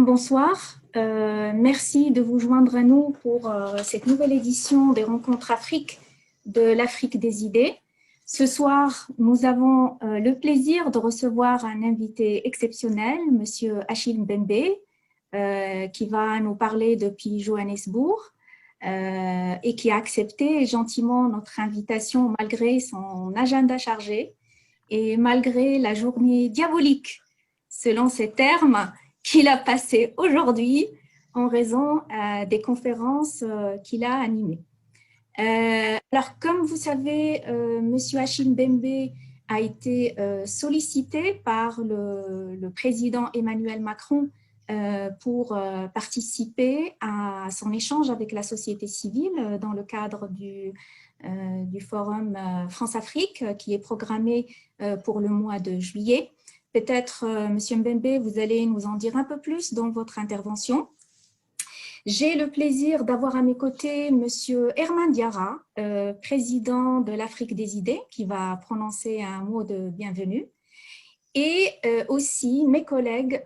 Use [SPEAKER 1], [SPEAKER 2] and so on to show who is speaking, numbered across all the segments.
[SPEAKER 1] Madame, bonsoir. Merci de vous joindre à nous pour cette nouvelle édition des Rencontres Afrique de l'Afrique des idées. Ce soir, nous avons le plaisir de recevoir un invité exceptionnel, Monsieur Achille Mbembe, qui va nous parler depuis Johannesburg et qui a accepté gentiment notre invitation malgré son agenda chargé et malgré la journée diabolique, selon ses termes, qu'il a passé aujourd'hui en raison des conférences qu'il a animées. Alors, comme vous savez, Monsieur Achille Mbembe a été sollicité par le président Emmanuel Macron pour participer à son échange avec la société civile dans le cadre du forum France-Afrique qui est programmé pour le mois de juillet. Peut-être, Monsieur Mbembe, vous allez nous en dire un peu plus dans votre intervention. J'ai le plaisir d'avoir à mes côtés Monsieur Herman Diarra, président de l'Afrique des idées, qui va prononcer un mot de bienvenue, et aussi mes collègues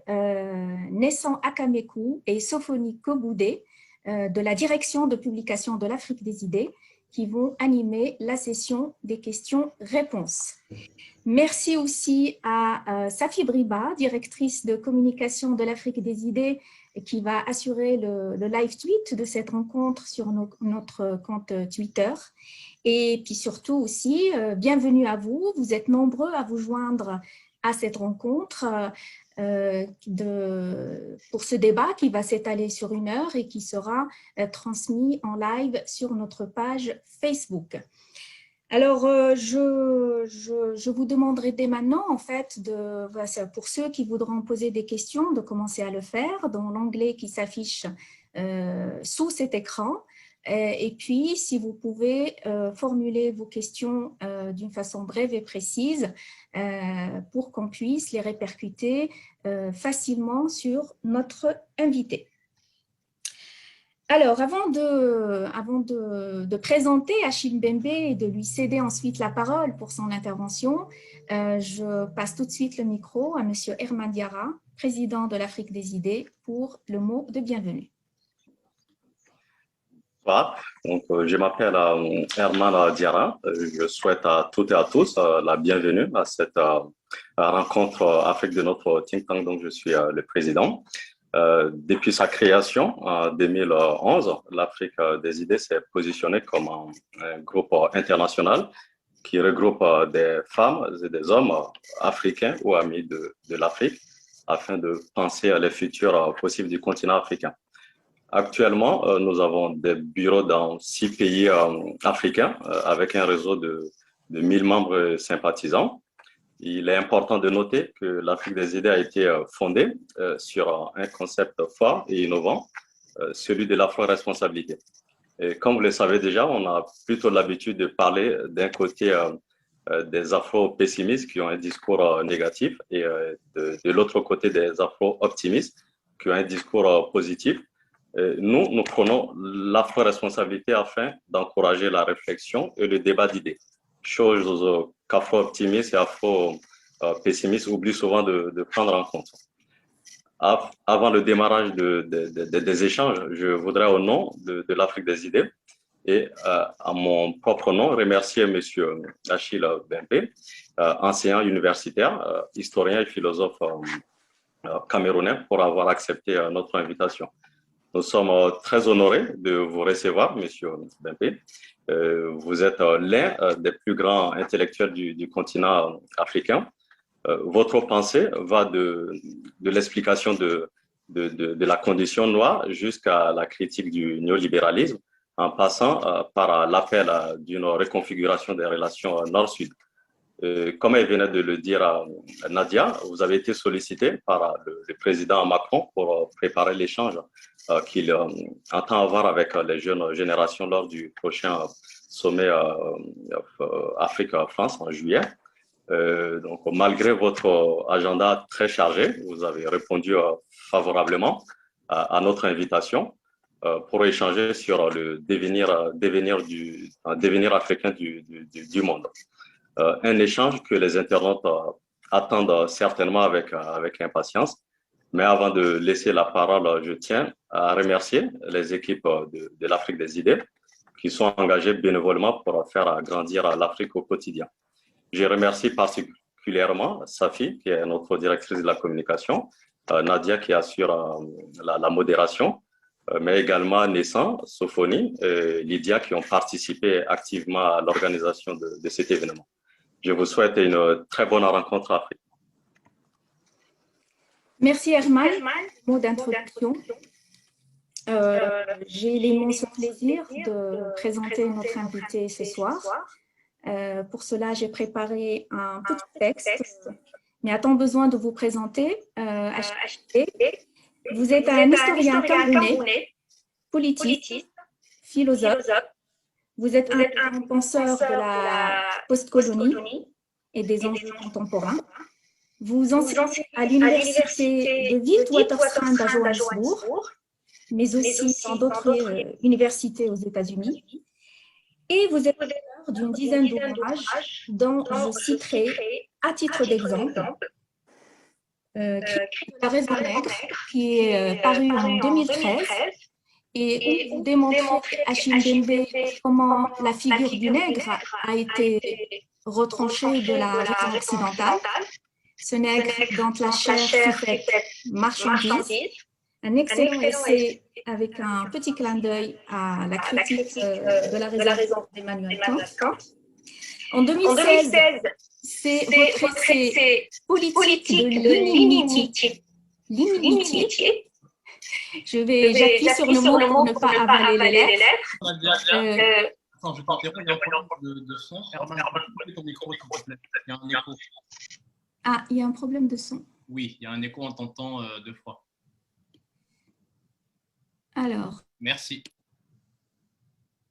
[SPEAKER 1] Nessan Akamekou et Sophonie Koboudé de la direction de publication de l'Afrique des idées, qui vont animer la session des questions-réponses. Merci aussi à Safi Briba, directrice de communication de l'Afrique des idées, qui va assurer le live tweet de cette rencontre sur notre compte Twitter. Et puis surtout aussi, bienvenue à vous. Vous êtes nombreux à vous joindre à cette rencontre pour ce débat qui va s'étaler sur 1 heure et qui sera transmis en live sur notre page Facebook. Alors, je vous demanderai dès maintenant, en fait, pour ceux qui voudront poser des questions, de commencer à le faire dans l'onglet qui s'affiche sous cet écran. Et puis, si vous pouvez formuler vos questions d'une façon brève et précise pour qu'on puisse les répercuter facilement sur notre invité. Alors, avant de présenter Achille Mbembe et de lui céder ensuite la parole pour son intervention, je passe tout de suite le micro à Monsieur Herman Diarra, président de l'Afrique des idées, pour le mot de bienvenue.
[SPEAKER 2] Voilà. Donc, je m'appelle Herman Diarra. Je souhaite à toutes et à tous la bienvenue à cette rencontre Afrique de notre think tank dont je suis le président. Depuis sa création en 2011, l'Afrique des idées s'est positionnée comme un groupe international qui regroupe des femmes et des hommes africains ou amis de l'Afrique afin de penser à les futurs possibles du continent africain. Actuellement, nous avons des bureaux dans 6 pays africains avec un réseau de 1000 membres sympathisants. Il est important de noter que l'Afrique des idées a été fondée sur un concept fort et innovant, celui de l'afro-responsabilité. Et comme vous le savez déjà, on a plutôt l'habitude de parler d'un côté des afro-pessimistes qui ont un discours négatif et de l'autre côté des afro-optimistes qui ont un discours positif. Nous prenons l'afro-responsabilité afin d'encourager la réflexion et le débat d'idées. Chose qu'afro-optimistes et afro-pessimistes oublient souvent de prendre en compte. Avant le démarrage des échanges, je voudrais au nom de l'Afrique des idées et à mon propre nom remercier M. Achille Mbembe, enseignant universitaire, historien et philosophe camerounais, pour avoir accepté notre invitation. Nous sommes très honorés de vous recevoir, M. Mbembe. Vous êtes l'un des plus grands intellectuels du continent africain. Votre pensée va de l'explication de la condition noire jusqu'à la critique du néolibéralisme, en passant par l'appel d'une reconfiguration des relations nord-sud. Comme elle venait de le dire à Nadia, vous avez été sollicité par le président Macron pour préparer l'échange qu'il entend avoir avec les jeunes générations lors du prochain sommet Afrique-France en juillet. Donc, malgré votre agenda très chargé, vous avez répondu favorablement à notre invitation pour échanger sur le devenir africain du monde. Un échange que les internautes attendent certainement avec impatience. Mais avant de laisser la parole, je tiens à remercier les équipes de l'Afrique des idées qui sont engagées bénévolement pour faire grandir l'Afrique au quotidien. Je remercie particulièrement Safi, qui est notre directrice de la communication, Nadia, qui assure la modération, mais également Nessan, Sophonie et Lydia, qui ont participé activement à l'organisation de cet événement. Je vous souhaite une très bonne rencontre Afrique.
[SPEAKER 1] Merci Herman, mot d'introduction. J'ai l'immense plaisir de présenter notre invité ce soir. Pour cela, j'ai préparé un petit texte, mais a-t-on besoin de vous présenter Vous êtes un historien camerounais, politique, philosophe. Vous êtes un grand penseur de la postcolonie et des enjeux contemporains. Vous enseignez à l'université de Witwatersrand à Johannesburg, mais aussi dans d'autres universités aux États-Unis. Et vous êtes auteur d'une dizaine d'ouvrages dont je citerai, à titre d'exemple, La raison nègre, qui est paru en 2013, et où vous démontrez à Chimbembe comment la figure du nègre a été retranchée de la raison occidentale. Ce nègre dont la chair fut faite marchandise. Un excellent essai avec un petit clin d'œil à la critique de la raison d'Emmanuel Kant. En 2016, c'est votre essai politique de l'inimitié. J'appuie sur le mot pour ne pas avaler les lettres.
[SPEAKER 3] Attends, je t'interromps, il y a un problème de son. Herman, ton micro, s'il te plaît. Il y a un écho.
[SPEAKER 1] Ah, il y a un problème de son.
[SPEAKER 3] Oui, il y a un écho, on t'entend deux fois.
[SPEAKER 1] Alors.
[SPEAKER 3] Merci.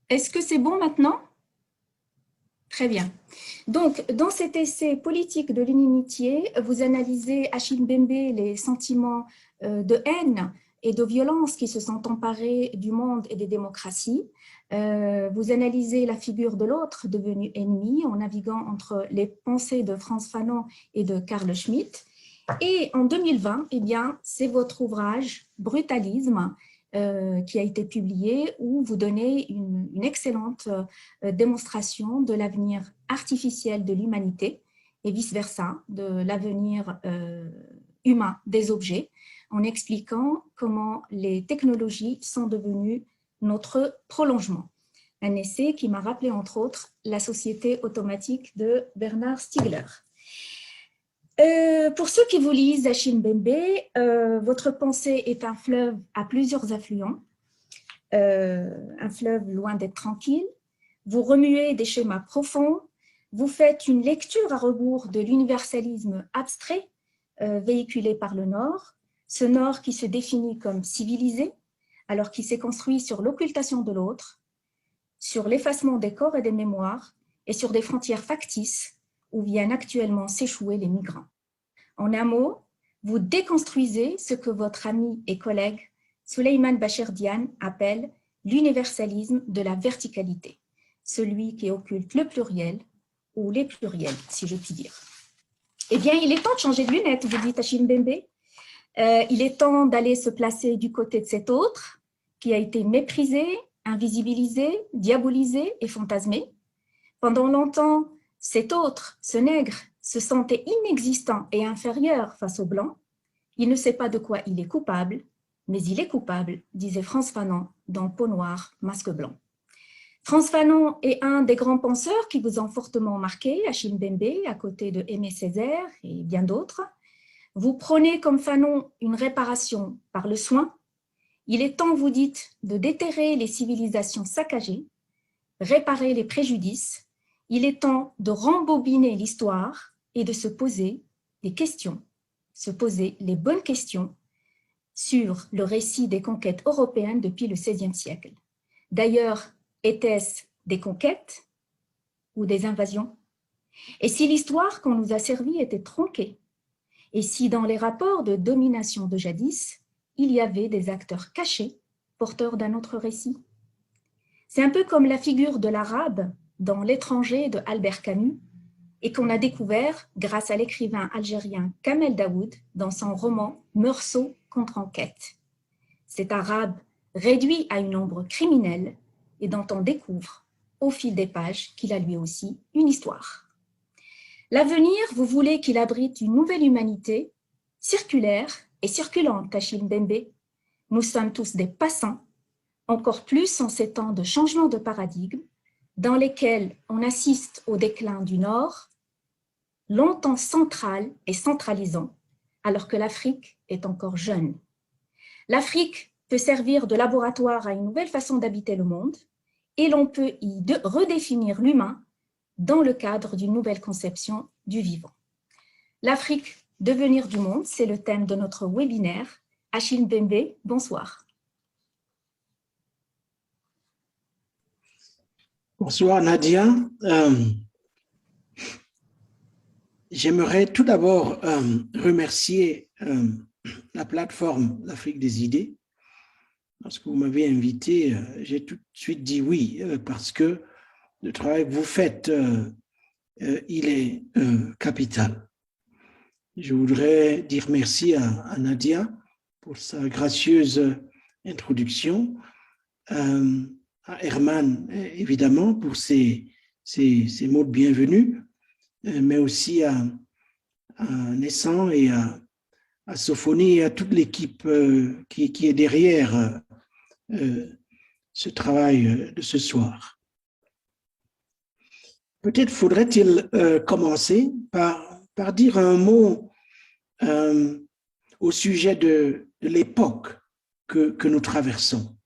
[SPEAKER 1] Est-ce que c'est bon maintenant? Très bien. Donc, dans cet essai politique de l'inimitié, vous analysez à Chimbembe les sentiments de haine et de violence qui se sont emparés du monde et des démocraties. Vous analysez la figure de l'autre devenu ennemi en naviguant entre les pensées de Frantz Fanon et de Carl Schmitt. Et en 2020, eh bien, c'est votre ouvrage « Brutalisme » qui a été publié, où vous donnez une excellente démonstration de l'avenir artificiel de l'humanité et vice-versa, de l'avenir humain des objets, en expliquant comment les technologies sont devenues notre prolongement. Un essai qui m'a rappelé entre autres La société automatique de Bernard Stiegler. Pour ceux qui vous lisent à Chimbembe, votre pensée est un fleuve à plusieurs affluents, un fleuve loin d'être tranquille. Vous remuez des schémas profonds, vous faites une lecture à rebours de l'universalisme abstrait véhiculé par le Nord, ce Nord qui se définit comme civilisé, alors qu'il s'est construit sur l'occultation de l'autre, sur l'effacement des corps et des mémoires, et sur des frontières factices où viennent actuellement s'échouer les migrants. En un mot, vous déconstruisez ce que votre ami et collègue Souleymane Bachir Diane appelle l'universalisme de la verticalité, celui qui occulte le pluriel ou les pluriels, si je puis dire. Eh bien, il est temps de changer de lunettes, vous dites à Chimbembe. Il est temps d'aller se placer du côté de cet autre qui a été méprisé, invisibilisé, diabolisé et fantasmé. Pendant longtemps, cet autre, ce nègre, se sentait inexistant et inférieur face au blanc. Il ne sait pas de quoi il est coupable, mais il est coupable, disait Frantz Fanon dans Peau noire, masque blanc. Frantz Fanon est un des grands penseurs qui vous ont fortement marqué à Chimbembe, à côté de Aimé Césaire et bien d'autres. Vous prônez comme Fanon une réparation par le soin. Il est temps, vous dites, de déterrer les civilisations saccagées, réparer les préjudices. Il est temps de rembobiner l'histoire et de se poser des questions, se poser les bonnes questions sur le récit des conquêtes européennes depuis le XVIe siècle. D'ailleurs, était-ce des conquêtes ou des invasions? Et si l'histoire qu'on nous a servie était tronquée? Et si dans les rapports de domination de jadis, il y avait des acteurs cachés, porteurs d'un autre récit? C'est un peu comme la figure de l'arabe dans L'étranger de Albert Camus, et qu'on a découvert grâce à l'écrivain algérien Kamel Daoud dans son roman Meursault contre enquête. Cet arabe réduit à une ombre criminelle et dont on découvre au fil des pages qu'il a lui aussi une histoire. L'avenir, vous voulez qu'il abrite une nouvelle humanité circulaire et circulante, Achille Mbembe. Nous sommes tous des passants, encore plus en ces temps de changement de paradigme, dans lesquels on assiste au déclin du Nord, longtemps central et centralisant, alors que l'Afrique est encore jeune. L'Afrique peut servir de laboratoire à une nouvelle façon d'habiter le monde et l'on peut y redéfinir l'humain dans le cadre d'une nouvelle conception du vivant. L'Afrique, devenir du monde, c'est le thème de notre webinaire. Achille Mbembe, bonsoir.
[SPEAKER 4] Bonsoir Nadia. J'aimerais tout d'abord remercier la plateforme l'Afrique des idées. Lorsque vous m'avez invité, j'ai tout de suite dit oui, parce que le travail que vous faites, il est capital. Je voudrais dire merci à Nadia pour sa gracieuse introduction, à Herman, évidemment, pour ses mots de bienvenue, mais aussi à Nessan et à Sophonie et à toute l'équipe qui est derrière ce travail de ce soir. Peut-être faudrait-il commencer par dire un mot au sujet de l'époque que nous traversons.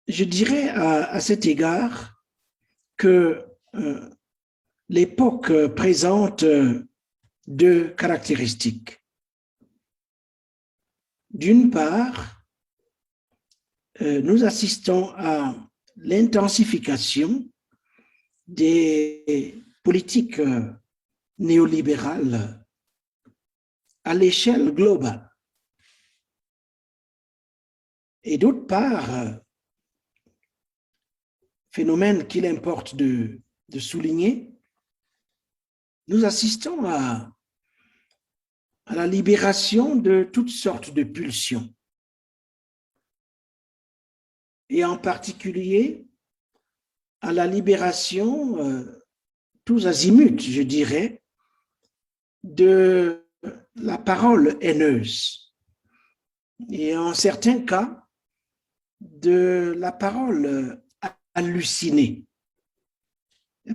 [SPEAKER 4] Je dirais à cet égard que l'époque présente deux caractéristiques. D'une part, nous assistons à l'intensification des politiques néolibérales à l'échelle globale. Et d'autre part, phénomène qu'il importe de souligner, nous assistons à la libération de toutes sortes de pulsions. Et en particulier, à la libération, tous azimuts, je dirais, de la parole haineuse. Et en certains cas, de la parole hallucinée,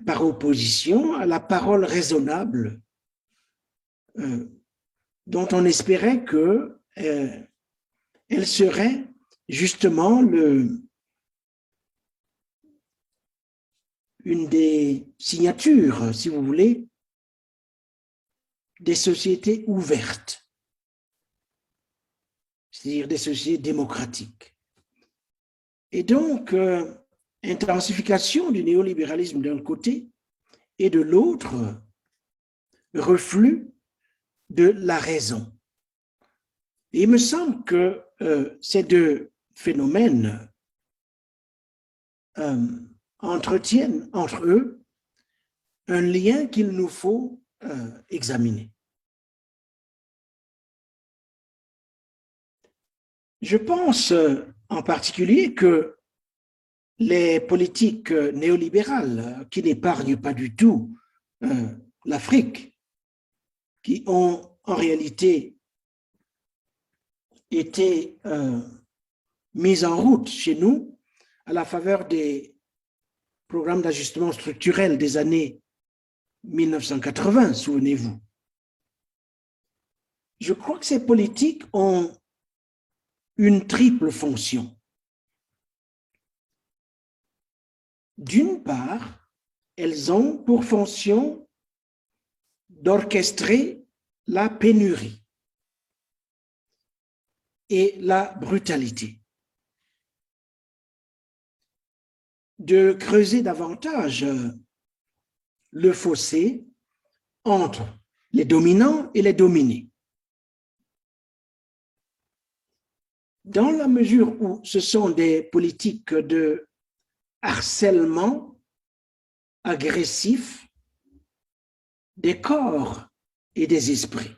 [SPEAKER 4] par opposition à la parole raisonnable, dont on espérait qu'elle serait justement une des signatures, si vous voulez, des sociétés ouvertes, c'est-à-dire des sociétés démocratiques. Et donc, intensification du néolibéralisme d'un côté et de l'autre, reflux de la raison. Et il me semble que ces deux phénomènes entretiennent entre eux un lien qu'il nous faut examiner. Je pense en particulier que les politiques néolibérales qui n'épargnent pas du tout l'Afrique, qui ont en réalité été mises en route chez nous à la faveur des programmes d'ajustement structurel des années 1980, souvenez-vous. Je crois que ces politiques ont une triple fonction. D'une part, elles ont pour fonction d'orchestrer la pénurie et la brutalité, de creuser davantage le fossé entre les dominants et les dominés. Dans la mesure où ce sont des politiques de harcèlement agressif des corps et des esprits.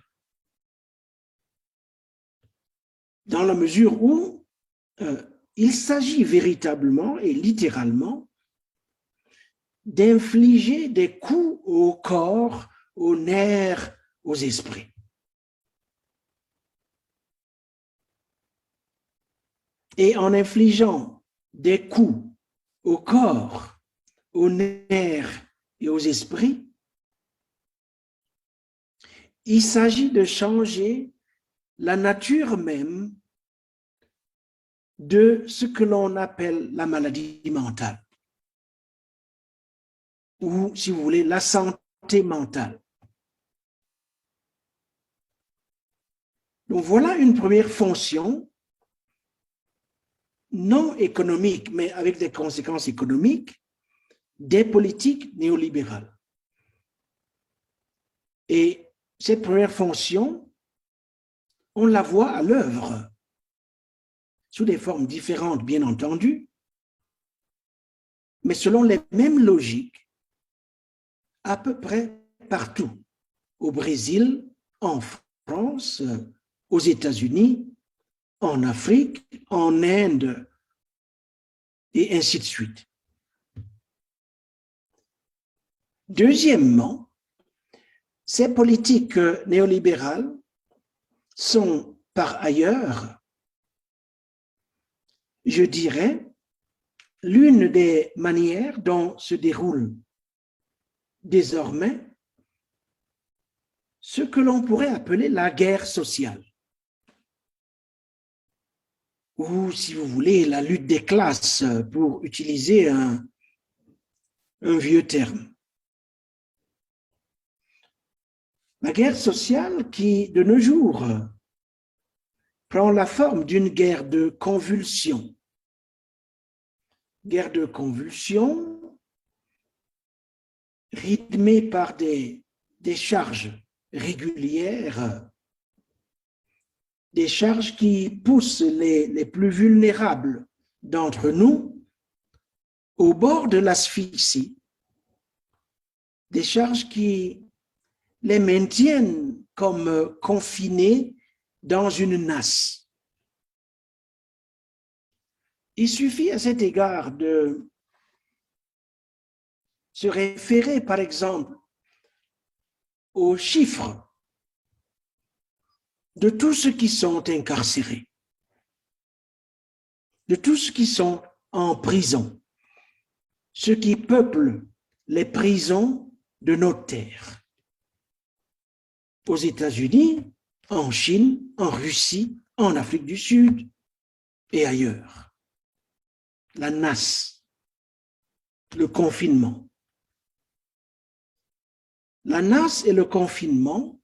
[SPEAKER 4] Dans la mesure où il s'agit véritablement et littéralement d'infliger des coups au corps, aux nerfs, aux esprits. Et en infligeant des coups au corps, aux nerfs et aux esprits, il s'agit de changer la nature même de ce que l'on appelle la maladie mentale, ou, si vous voulez, la santé mentale. Donc voilà une première fonction non économique, mais avec des conséquences économiques, des politiques néolibérales. Et cette première fonction, on la voit à l'œuvre, sous des formes différentes, bien entendu, mais selon les mêmes logiques, à peu près partout, au Brésil, en France, aux États-Unis, en Afrique, en Inde, et ainsi de suite. Deuxièmement, ces politiques néolibérales sont par ailleurs, je dirais, l'une des manières dont se déroule désormais ce que l'on pourrait appeler la guerre sociale, ou, si vous voulez, la lutte des classes, pour utiliser un vieux terme. La guerre sociale qui, de nos jours, prend la forme d'une guerre de convulsion. Guerre de convulsion rythmée par des charges régulières, des charges qui poussent les plus vulnérables d'entre nous au bord de l'asphyxie, des charges qui les maintiennent comme confinés dans une nasse. Il suffit à cet égard de se référer, par exemple, aux chiffres de tous ceux qui sont incarcérés, de tous ceux qui sont en prison, ceux qui peuplent les prisons de nos terres. Aux États-Unis, en Chine, en Russie, en Afrique du Sud et ailleurs. La nasse, le confinement. La nasse et le confinement,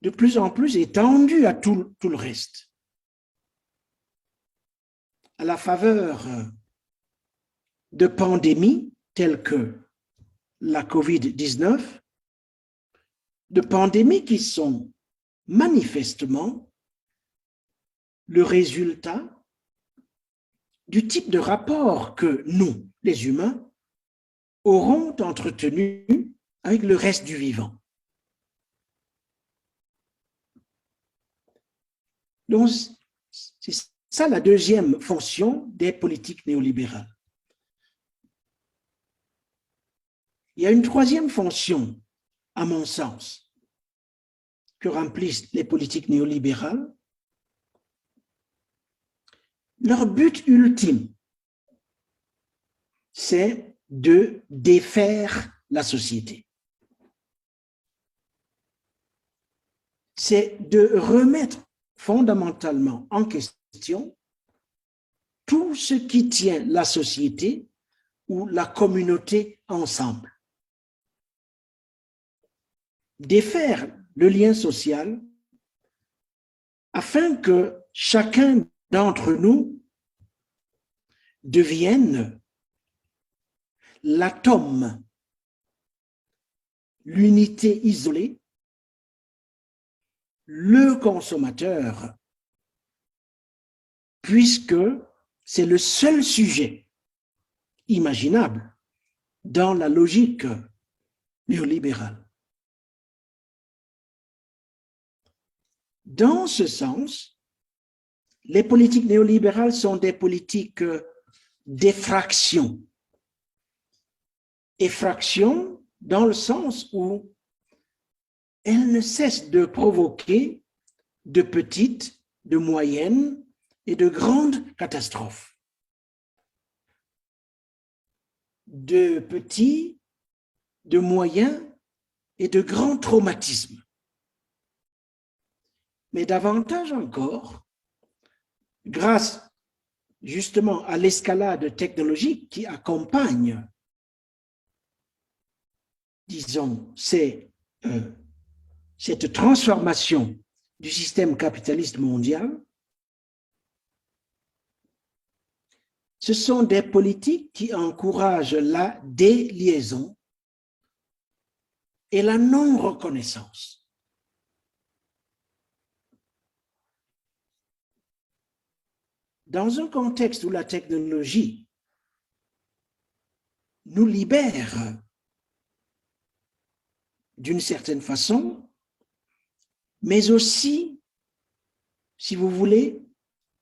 [SPEAKER 4] de plus en plus étendu à tout le reste. À la faveur de pandémies telles que la COVID-19, de pandémies qui sont manifestement le résultat du type de rapport que nous, les humains, auront entretenu avec le reste du vivant. Donc, c'est ça la deuxième fonction des politiques néolibérales. Il y a une troisième fonction, à mon sens, que remplissent les politiques néolibérales. Leur but ultime, c'est de défaire la société. C'est de remettre fondamentalement en question tout ce qui tient la société ou la communauté ensemble. Défaire le lien social afin que chacun d'entre nous devienne l'atome, l'unité isolée, le consommateur, puisque c'est le seul sujet imaginable dans la logique néolibérale. Dans ce sens, les politiques néolibérales sont des politiques d'effraction. Effraction dans le sens où elles ne cessent de provoquer de petites, de moyennes et de grandes catastrophes. De petits, de moyens et de grands traumatismes. Mais davantage encore, grâce justement à l'escalade technologique qui accompagne, disons, cette transformation du système capitaliste mondial, ce sont des politiques qui encouragent la déliaison et la non-reconnaissance. Dans un contexte où la technologie nous libère d'une certaine façon, mais aussi, si vous voulez,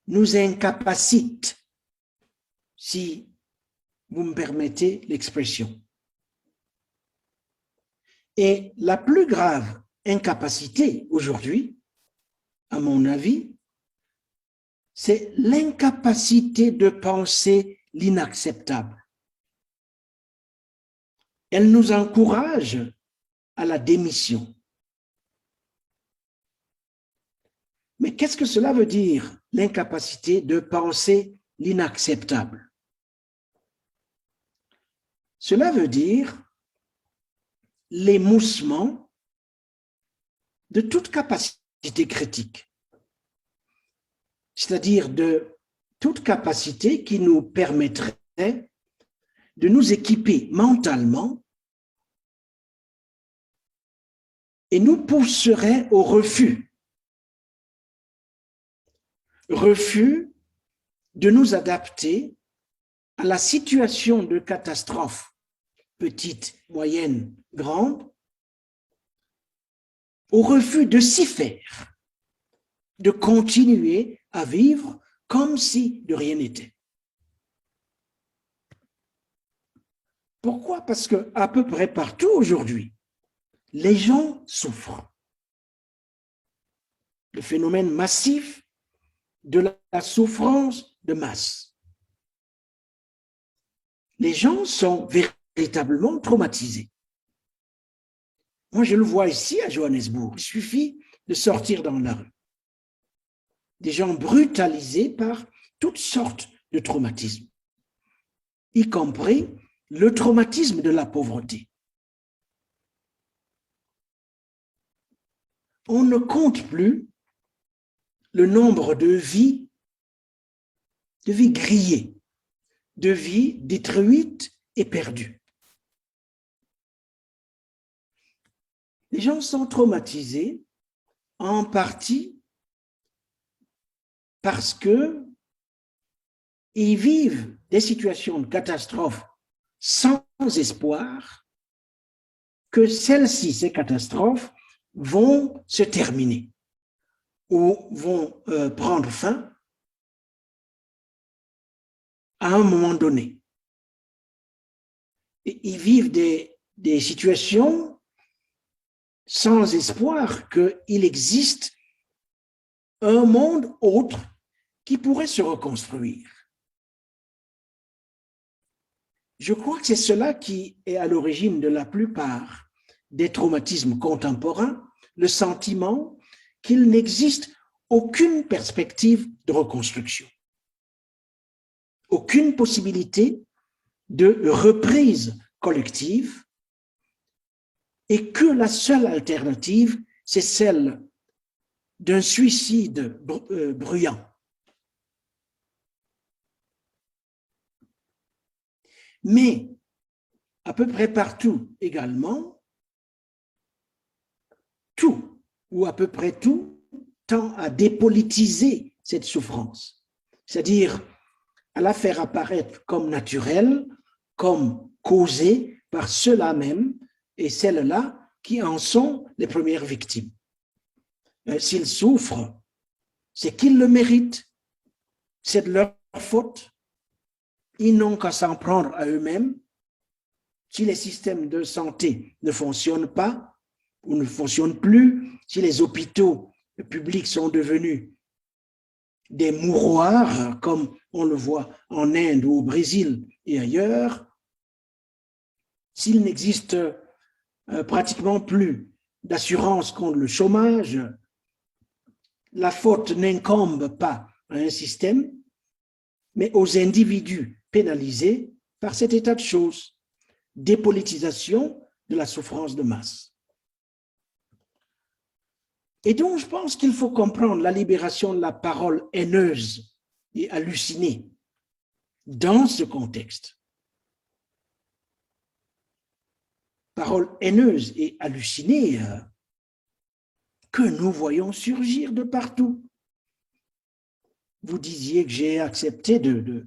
[SPEAKER 4] nous incapacite, si vous me permettez l'expression. Et la plus grave incapacité aujourd'hui, à mon avis, c'est l'incapacité de penser l'inacceptable. Elle nous encourage à la démission. Mais qu'est-ce que cela veut dire, l'incapacité de penser l'inacceptable? Cela veut dire l'émoussement de toute capacité critique, c'est-à-dire de toute capacité qui nous permettrait de nous équiper mentalement et nous pousserait au refus. Refus de nous adapter à la situation de catastrophe, petite, moyenne, grande, au refus de s'y faire, de continuer à vivre comme si de rien n'était. Pourquoi? Parce qu'à peu près partout aujourd'hui, les gens souffrent. Le phénomène massif de la souffrance de masse. Les gens sont véritablement traumatisés. Moi, je le vois ici à Johannesburg. Il suffit de sortir dans la rue. Des gens brutalisés par toutes sortes de traumatismes, y compris le traumatisme de la pauvreté. On ne compte plus le nombre de vies grillées, de vies détruites et perdues. Les gens sont traumatisés en partie parce qu'ils vivent des situations de catastrophe sans espoir que celles-ci, ces catastrophes, vont se terminer ou vont prendre fin à un moment donné. Et ils vivent des situations sans espoir qu'il existe un monde autre qui pourrait se reconstruire. Je crois que c'est cela qui est à l'origine de la plupart des traumatismes contemporains, le sentiment qu'il n'existe aucune perspective de reconstruction, aucune possibilité de reprise collective et que la seule alternative, c'est celle d'un suicide bruyant. Mais à peu près partout également, tout ou à peu près tout tend à dépolitiser cette souffrance, c'est-à-dire à la faire apparaître comme naturelle, comme causée par ceux-là même et celles-là qui en sont les premières victimes. S'ils souffrent, c'est qu'ils le méritent, c'est de leur faute. Ils n'ont qu'à s'en prendre à eux-mêmes. Si les systèmes de santé ne fonctionnent pas ou ne fonctionnent plus, si les hôpitaux publics sont devenus des mouroirs, comme on le voit en Inde ou au Brésil et ailleurs, s'il n'existe pratiquement plus d'assurance contre le chômage, la faute n'incombe pas à un système, mais aux individus pénalisés par cet état de choses. Dépolitisation de la souffrance de masse. Et donc, je pense qu'il faut comprendre la libération de la parole haineuse et hallucinée dans ce contexte. Parole haineuse et hallucinée que nous voyons surgir de partout. Vous disiez que j'ai accepté de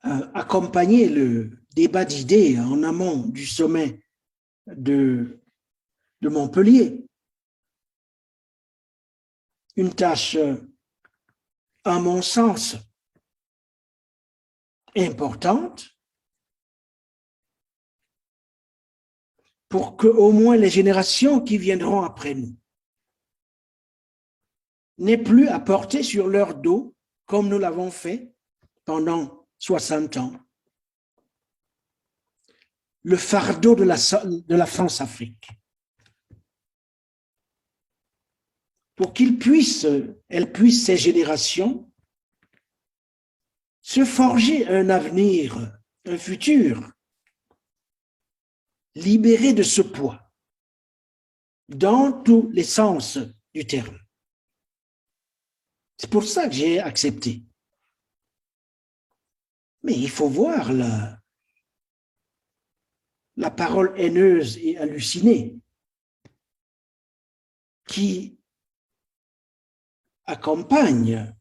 [SPEAKER 4] accompagner le débat d'idées en amont du sommet de Montpellier. Une tâche, à mon sens, importante pour que au moins les générations qui viendront après nous n'aient plus à porter sur leur dos, comme nous l'avons fait pendant 60 ans, le fardeau de la France-Afrique. Pour qu'elles puissent, ces générations, se forger un avenir, un futur, libéré de ce poids, dans tous les sens du terme. C'est pour ça que j'ai accepté. Mais il faut voir la parole haineuse et hallucinée qui accompagne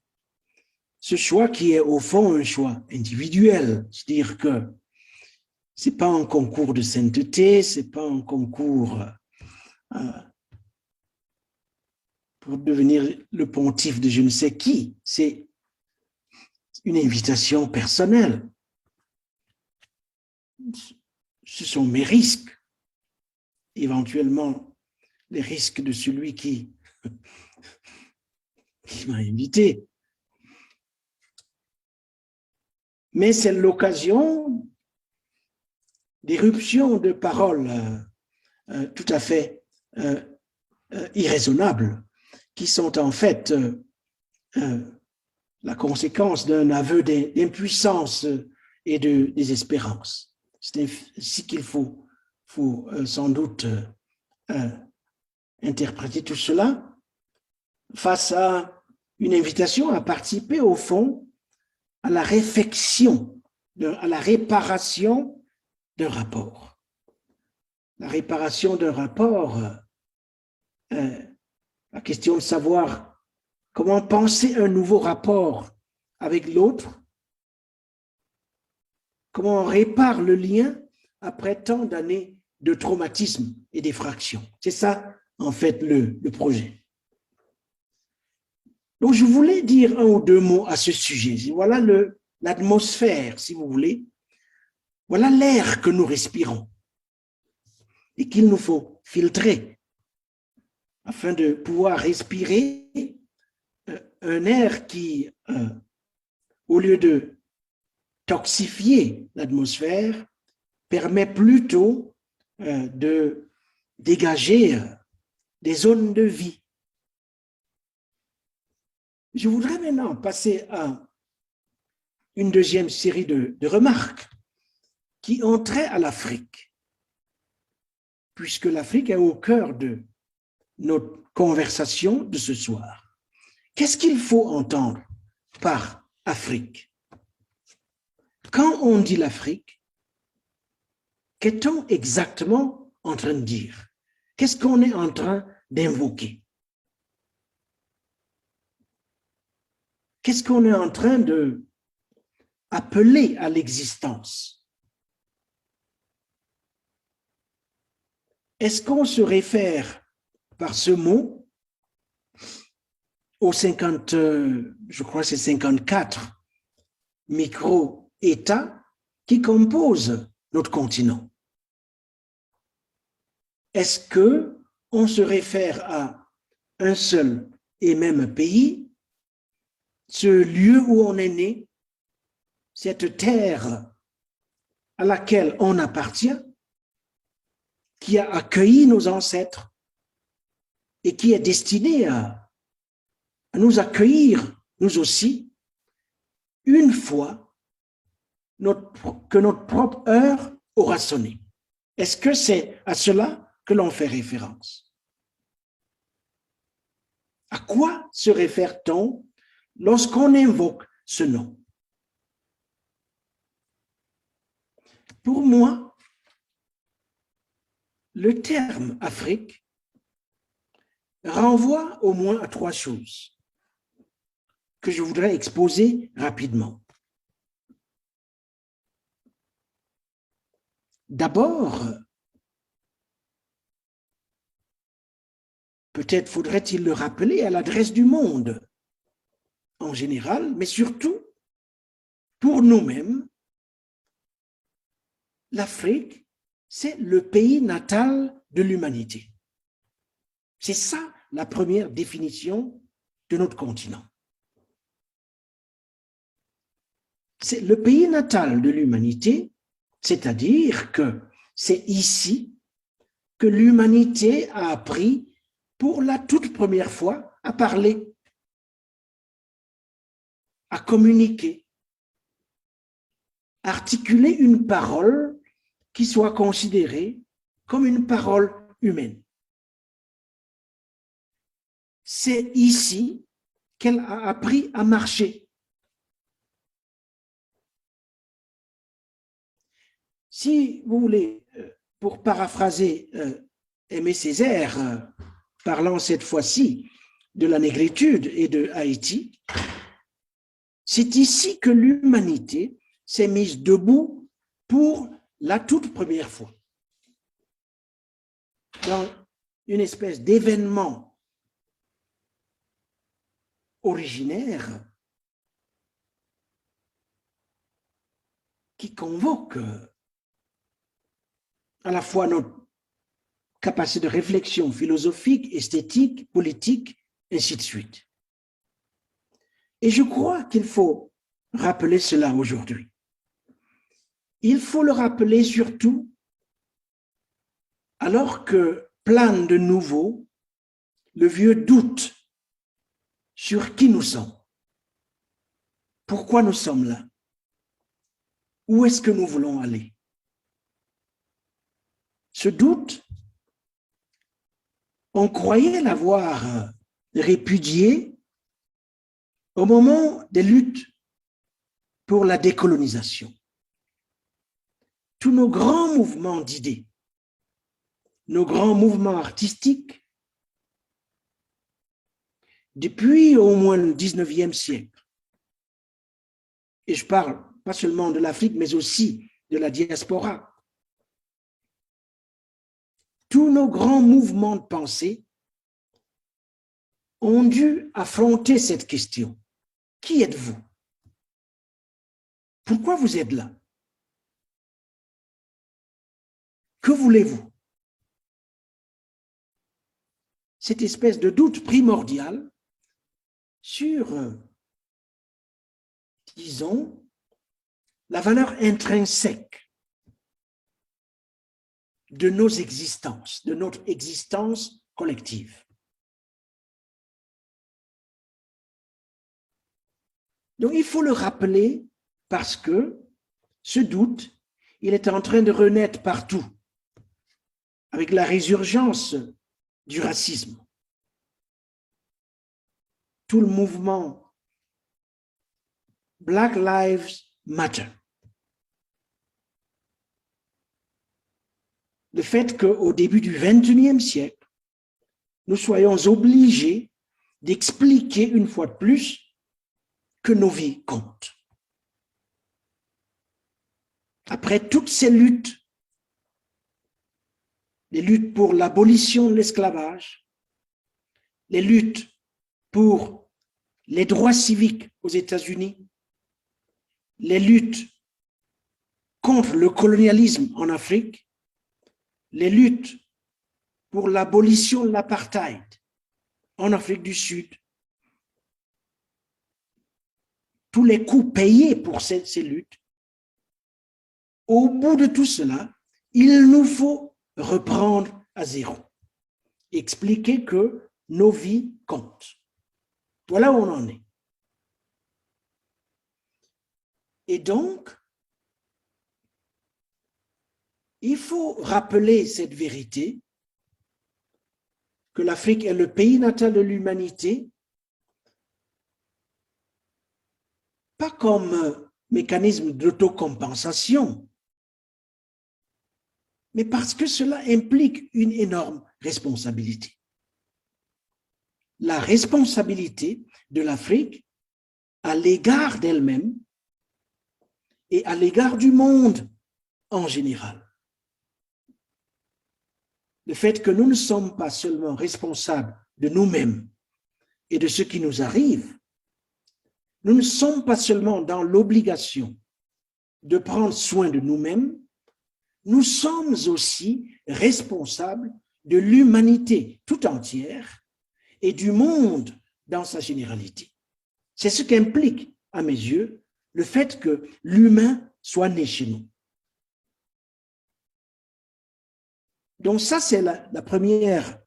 [SPEAKER 4] ce choix qui est au fond un choix individuel. C'est-à-dire que ce n'est pas un concours de sainteté, ce n'est pas un concours pour devenir le pontife de je ne sais qui, c'est une invitation personnelle. Ce sont mes risques, éventuellement les risques de celui qui m'a invité. Mais c'est l'occasion d'éruptions de paroles tout à fait irraisonnables, qui sont en fait la conséquence d'un aveu d'impuissance et de désespérance. C'est ainsi qu'il faut sans doute interpréter tout cela face à une invitation à participer au fond à la réflexion, à la réparation d'un rapport. La réparation d'un rapport, la question de savoir comment penser un nouveau rapport avec l'autre, comment on répare le lien après tant d'années de traumatisme et d'effraction. C'est ça, en fait, le projet. Donc, je voulais dire un ou deux mots à ce sujet. Voilà l'atmosphère, si vous voulez. Voilà l'air que nous respirons et qu'il nous faut filtrer afin de pouvoir respirer un air qui, au lieu de toxifier l'atmosphère, permet plutôt de dégager des zones de vie. Je voudrais maintenant passer à une deuxième série de remarques qui ont trait à l'Afrique, puisque l'Afrique est au cœur de notre conversation de ce soir. Qu'est-ce qu'il faut entendre par Afrique? Quand on dit l'Afrique, qu'est-on exactement en train de dire? Qu'est-ce qu'on est en train d'invoquer? Qu'est-ce qu'on est en train de appelés à l'existence. Est-ce qu'on se réfère par ce mot aux 50, je crois que c'est 54 micro-États qui composent notre continent? Est-ce qu'on se réfère à un seul et même pays, ce lieu où on est né, cette terre à laquelle on appartient, qui a accueilli nos ancêtres et qui est destinée à nous accueillir, nous aussi, une fois que notre propre heure aura sonné? Est-ce que c'est à cela que l'on fait référence? À quoi se réfère-t-on lorsqu'on invoque ce nom? Pour moi, le terme Afrique renvoie au moins à 3 choses que je voudrais exposer rapidement. D'abord, peut-être faudrait-il le rappeler à l'adresse du monde en général, mais surtout pour nous-mêmes, l'Afrique, c'est le pays natal de l'humanité. C'est ça la première définition de notre continent. C'est le pays natal de l'humanité, c'est-à-dire que c'est ici que l'humanité a appris pour la toute première fois à parler, à communiquer, à articuler une parole qui soit considérée comme une parole humaine. C'est ici qu'elle a appris à marcher. Si vous voulez, pour paraphraser Aimé Césaire, parlant cette fois-ci de la négritude et de Haïti, c'est ici que l'humanité s'est mise debout pour la toute première fois. Dans une espèce d'événement originaire qui convoque à la fois notre capacité de réflexion philosophique, esthétique, politique, ainsi de suite. Et je crois qu'il faut rappeler cela aujourd'hui. Il faut le rappeler surtout alors que plane de nouveau le vieux doute sur qui nous sommes. Pourquoi nous sommes là? Où est-ce que nous voulons aller? Ce doute, on croyait l'avoir répudié au moment des luttes pour la décolonisation. Tous nos grands mouvements d'idées, nos grands mouvements artistiques, depuis au moins le 19e siècle, et je parle pas seulement de l'Afrique, mais aussi de la diaspora, tous nos grands mouvements de pensée ont dû affronter cette question. Qui êtes-vous? Pourquoi vous êtes là? Que voulez-vous? Cette espèce de doute primordial sur, disons, la valeur intrinsèque de nos existences, de notre existence collective. Donc, il faut le rappeler parce que ce doute, il est en train de renaître partout avec la résurgence du racisme. Tout le mouvement Black Lives Matter. Le fait qu'au début du XXIe siècle, nous soyons obligés d'expliquer une fois de plus que nos vies comptent. après toutes ces luttes, les luttes pour l'abolition de l'esclavage, les luttes pour les droits civiques aux États-Unis, les luttes contre le colonialisme en Afrique, les luttes pour l'abolition de l'apartheid en Afrique du Sud, tous les coûts payés pour ces luttes, au bout de tout cela, il nous faut reprendre à zéro, expliquer que nos vies comptent. Voilà où on en est. Et donc, il faut rappeler cette vérité que l'Afrique est le pays natal de l'humanité, pas comme mécanisme d'autocompensation, mais parce que cela implique une énorme responsabilité. La responsabilité de l'Afrique à l'égard d'elle-même et à l'égard du monde en général. Le fait que nous ne sommes pas seulement responsables de nous-mêmes et de ce qui nous arrive, nous ne sommes pas seulement dans l'obligation de prendre soin de nous-mêmes, nous sommes aussi responsables de l'humanité tout entière et du monde dans sa généralité. C'est ce qu'implique, à mes yeux, le fait que l'humain soit né chez nous. Donc ça, c'est la première,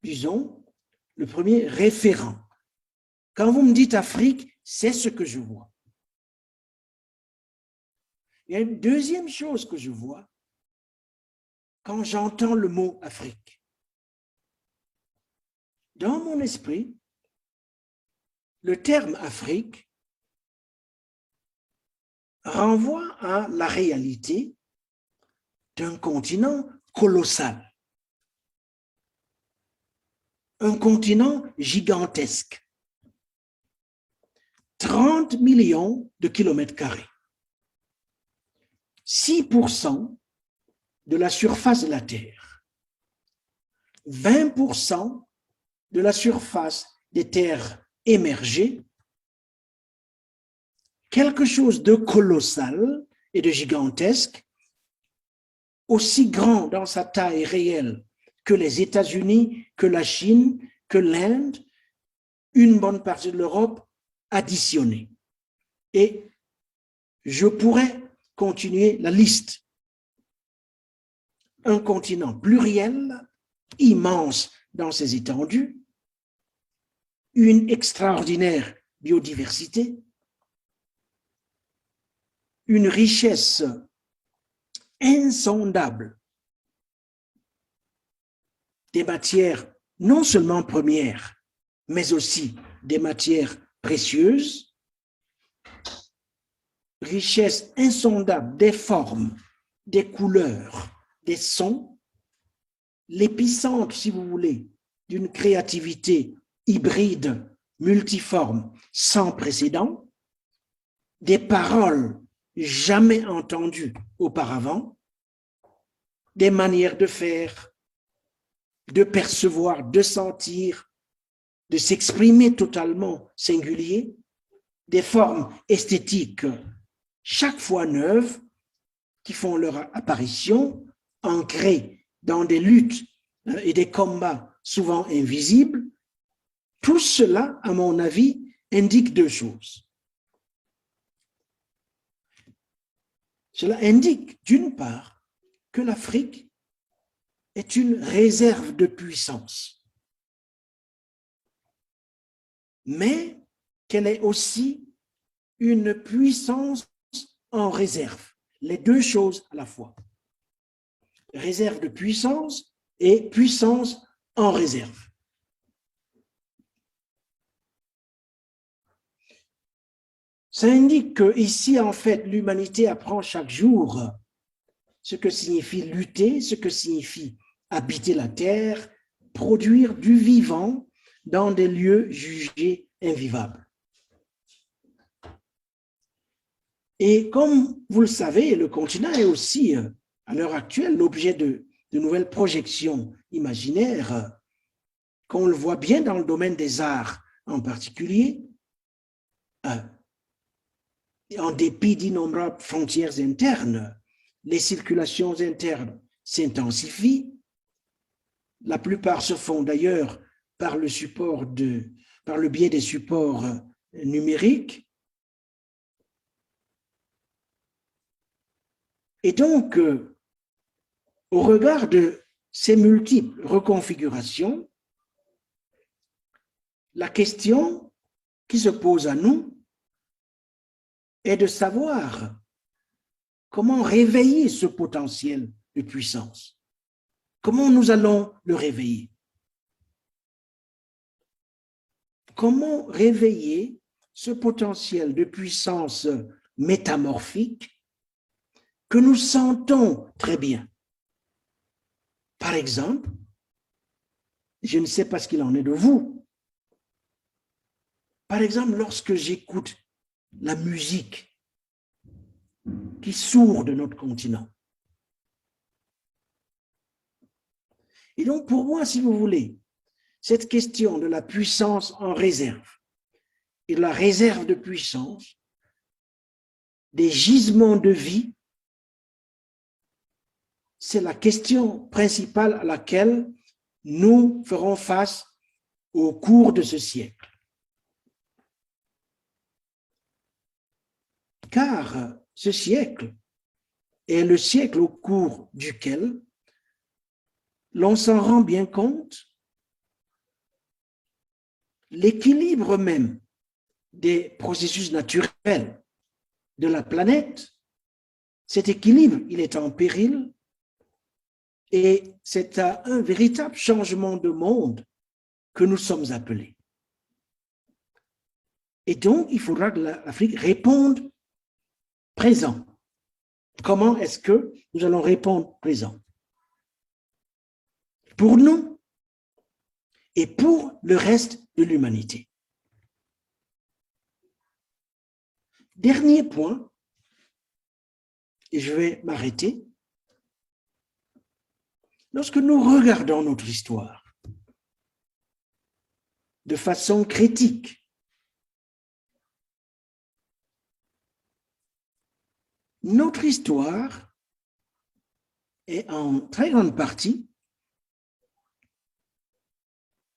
[SPEAKER 4] disons, le premier référent. Quand vous me dites Afrique, c'est ce que je vois. Il y a une deuxième chose que je vois quand j'entends le mot Afrique. Dans mon esprit, le terme Afrique renvoie à la réalité d'un continent colossal, un continent gigantesque, 30 millions de kilomètres carrés, 6% de la surface de la Terre, 20% de la surface des terres émergées, quelque chose de colossal et de gigantesque, aussi grand dans sa taille réelle que les États-Unis, que la Chine, que l'Inde, une bonne partie de l'Europe additionnée. Et je pourrais continuer la liste. Un continent pluriel, immense dans ses étendues, une extraordinaire biodiversité, une richesse insondable des matières non seulement premières, mais aussi des matières précieuses, richesse insondable des formes, des couleurs, des sons, l'épicentre, si vous voulez, d'une créativité hybride, multiforme, sans précédent, des paroles jamais entendues auparavant, des manières de faire, de percevoir, de sentir, de s'exprimer totalement singulier, des formes esthétiques chaque fois neuves qui font leur apparition, ancrées dans des luttes et des combats souvent invisibles. Tout cela, à mon avis, indique deux choses. Cela indique, d'une part, que l'Afrique est une réserve de puissance, mais qu'elle est aussi une puissance en réserve, les deux choses à la fois. Réserve de puissance et puissance en réserve. Ça indique que ici, en fait, l'humanité apprend chaque jour ce que signifie lutter, ce que signifie habiter la terre, produire du vivant dans des lieux jugés invivables. Et comme vous le savez, le continent est aussi, à l'heure actuelle, l'objet de nouvelles projections imaginaires, qu'on le voit bien dans le domaine des arts en particulier, en dépit d'innombrables frontières internes, les circulations internes s'intensifient. La plupart se font d'ailleurs par le biais des supports numériques. Et donc, au regard de ces multiples reconfigurations, la question qui se pose à nous est de savoir comment réveiller ce potentiel de puissance. Comment nous allons le réveiller? Comment réveiller ce potentiel de puissance métamorphique que nous sentons très bien? Par exemple, je ne sais pas ce qu'il en est de vous. Par exemple, lorsque j'écoute la musique qui sourd de notre continent. Et donc, pour moi, si vous voulez, cette question de la puissance en réserve et de la réserve de puissance, des gisements de vie, c'est la question principale à laquelle nous ferons face au cours de ce siècle. Car ce siècle est le siècle au cours duquel l'on s'en rend bien compte, l'équilibre même des processus naturels de la planète, cet équilibre, il est en péril et c'est à un véritable changement de monde que nous sommes appelés. Et donc, il faudra que l'Afrique réponde présent. Comment est-ce que nous allons répondre présent? Pour nous et pour le reste de l'humanité. Dernier point, et je vais m'arrêter. Lorsque nous regardons notre histoire de façon critique, notre histoire est en très grande partie,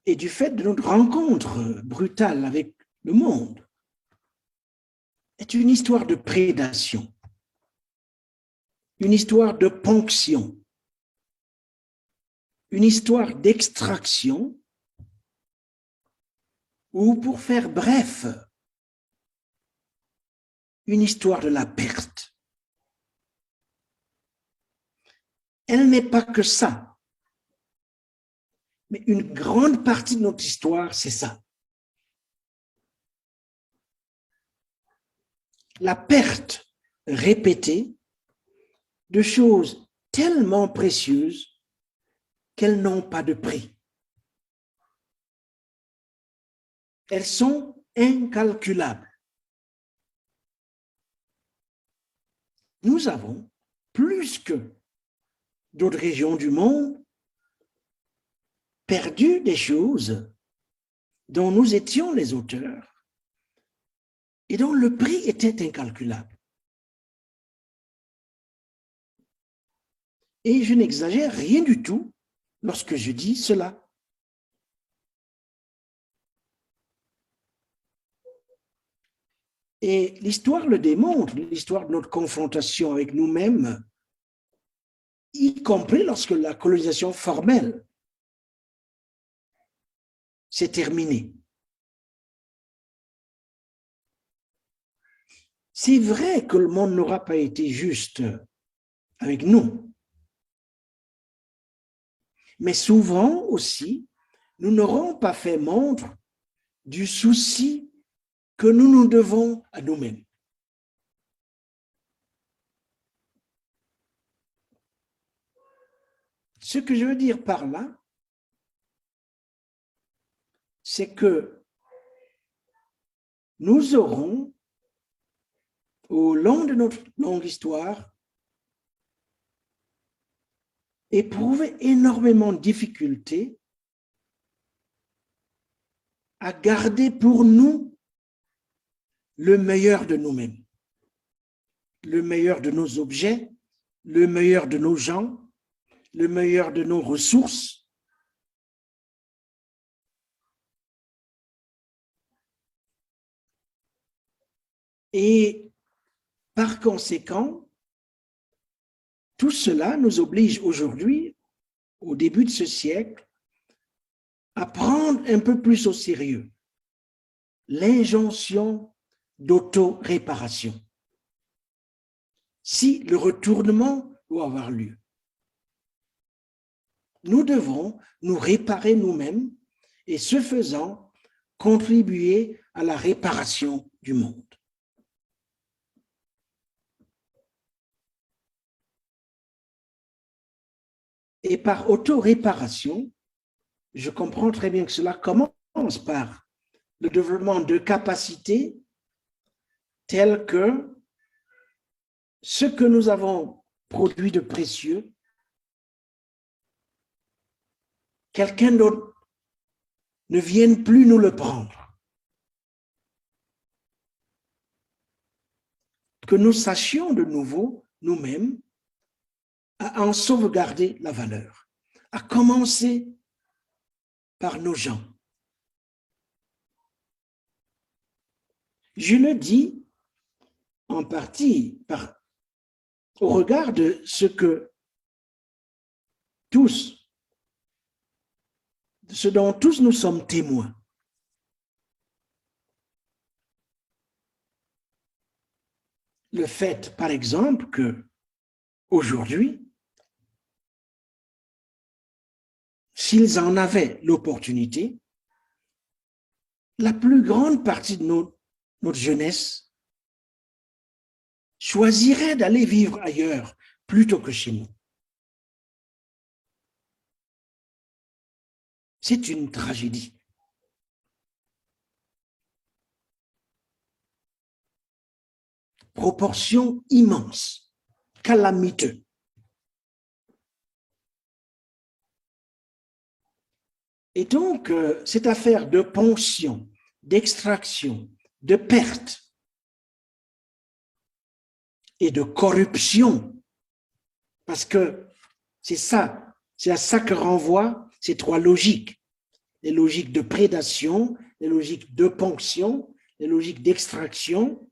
[SPEAKER 4] et du fait de notre rencontre brutale avec le monde, est une histoire de prédation, une histoire de ponction, une histoire d'extraction, ou pour faire bref, une histoire de la perte. Elle n'est pas que ça, mais une grande partie de notre histoire, c'est ça. La perte répétée de choses tellement précieuses qu'elles n'ont pas de prix. Elles sont incalculables. Nous avons, plus que d'autres régions du monde, perdu des choses dont nous étions les auteurs et dont le prix était incalculable. Et je n'exagère rien du tout lorsque je dis cela. Et l'histoire le démontre, l'histoire de notre confrontation avec nous-mêmes, y compris lorsque la colonisation formelle s'est terminée. C'est vrai que le monde n'aura pas été juste avec nous. Mais souvent aussi, nous n'aurons pas fait montre du souci que nous nous devons à nous-mêmes. Ce que je veux dire par là, c'est que nous aurons au long de notre longue histoire, éprouvé énormément de difficultés à garder pour nous le meilleur de nous-mêmes, le meilleur de nos objets, le meilleur de nos gens, le meilleur de nos ressources. Et par conséquent, tout cela nous oblige aujourd'hui, au début de ce siècle, à prendre un peu plus au sérieux l'injonction d'auto-réparation, si le retournement doit avoir lieu. Nous devons nous réparer nous-mêmes et, ce faisant, contribuer à la réparation du monde. Et par auto-réparation, je comprends très bien que cela commence par le développement de capacités telles que ce que nous avons produit de précieux, quelqu'un d'autre ne vienne plus nous le prendre. Que nous sachions de nouveau, nous-mêmes, à en sauvegarder la valeur, à commencer par nos gens. Je le dis en partie au regard de ce dont tous nous sommes témoins. Le fait, par exemple, que aujourd'hui, s'ils en avaient l'opportunité, la plus grande partie de notre jeunesse choisirait d'aller vivre ailleurs plutôt que chez nous. C'est une tragédie. Proportion immense, calamiteux. Et donc, cette affaire de ponction, d'extraction, de perte et de corruption, parce que c'est à ça que renvoient ces trois logiques. Les logiques de prédation, les logiques de ponction, les logiques d'extraction.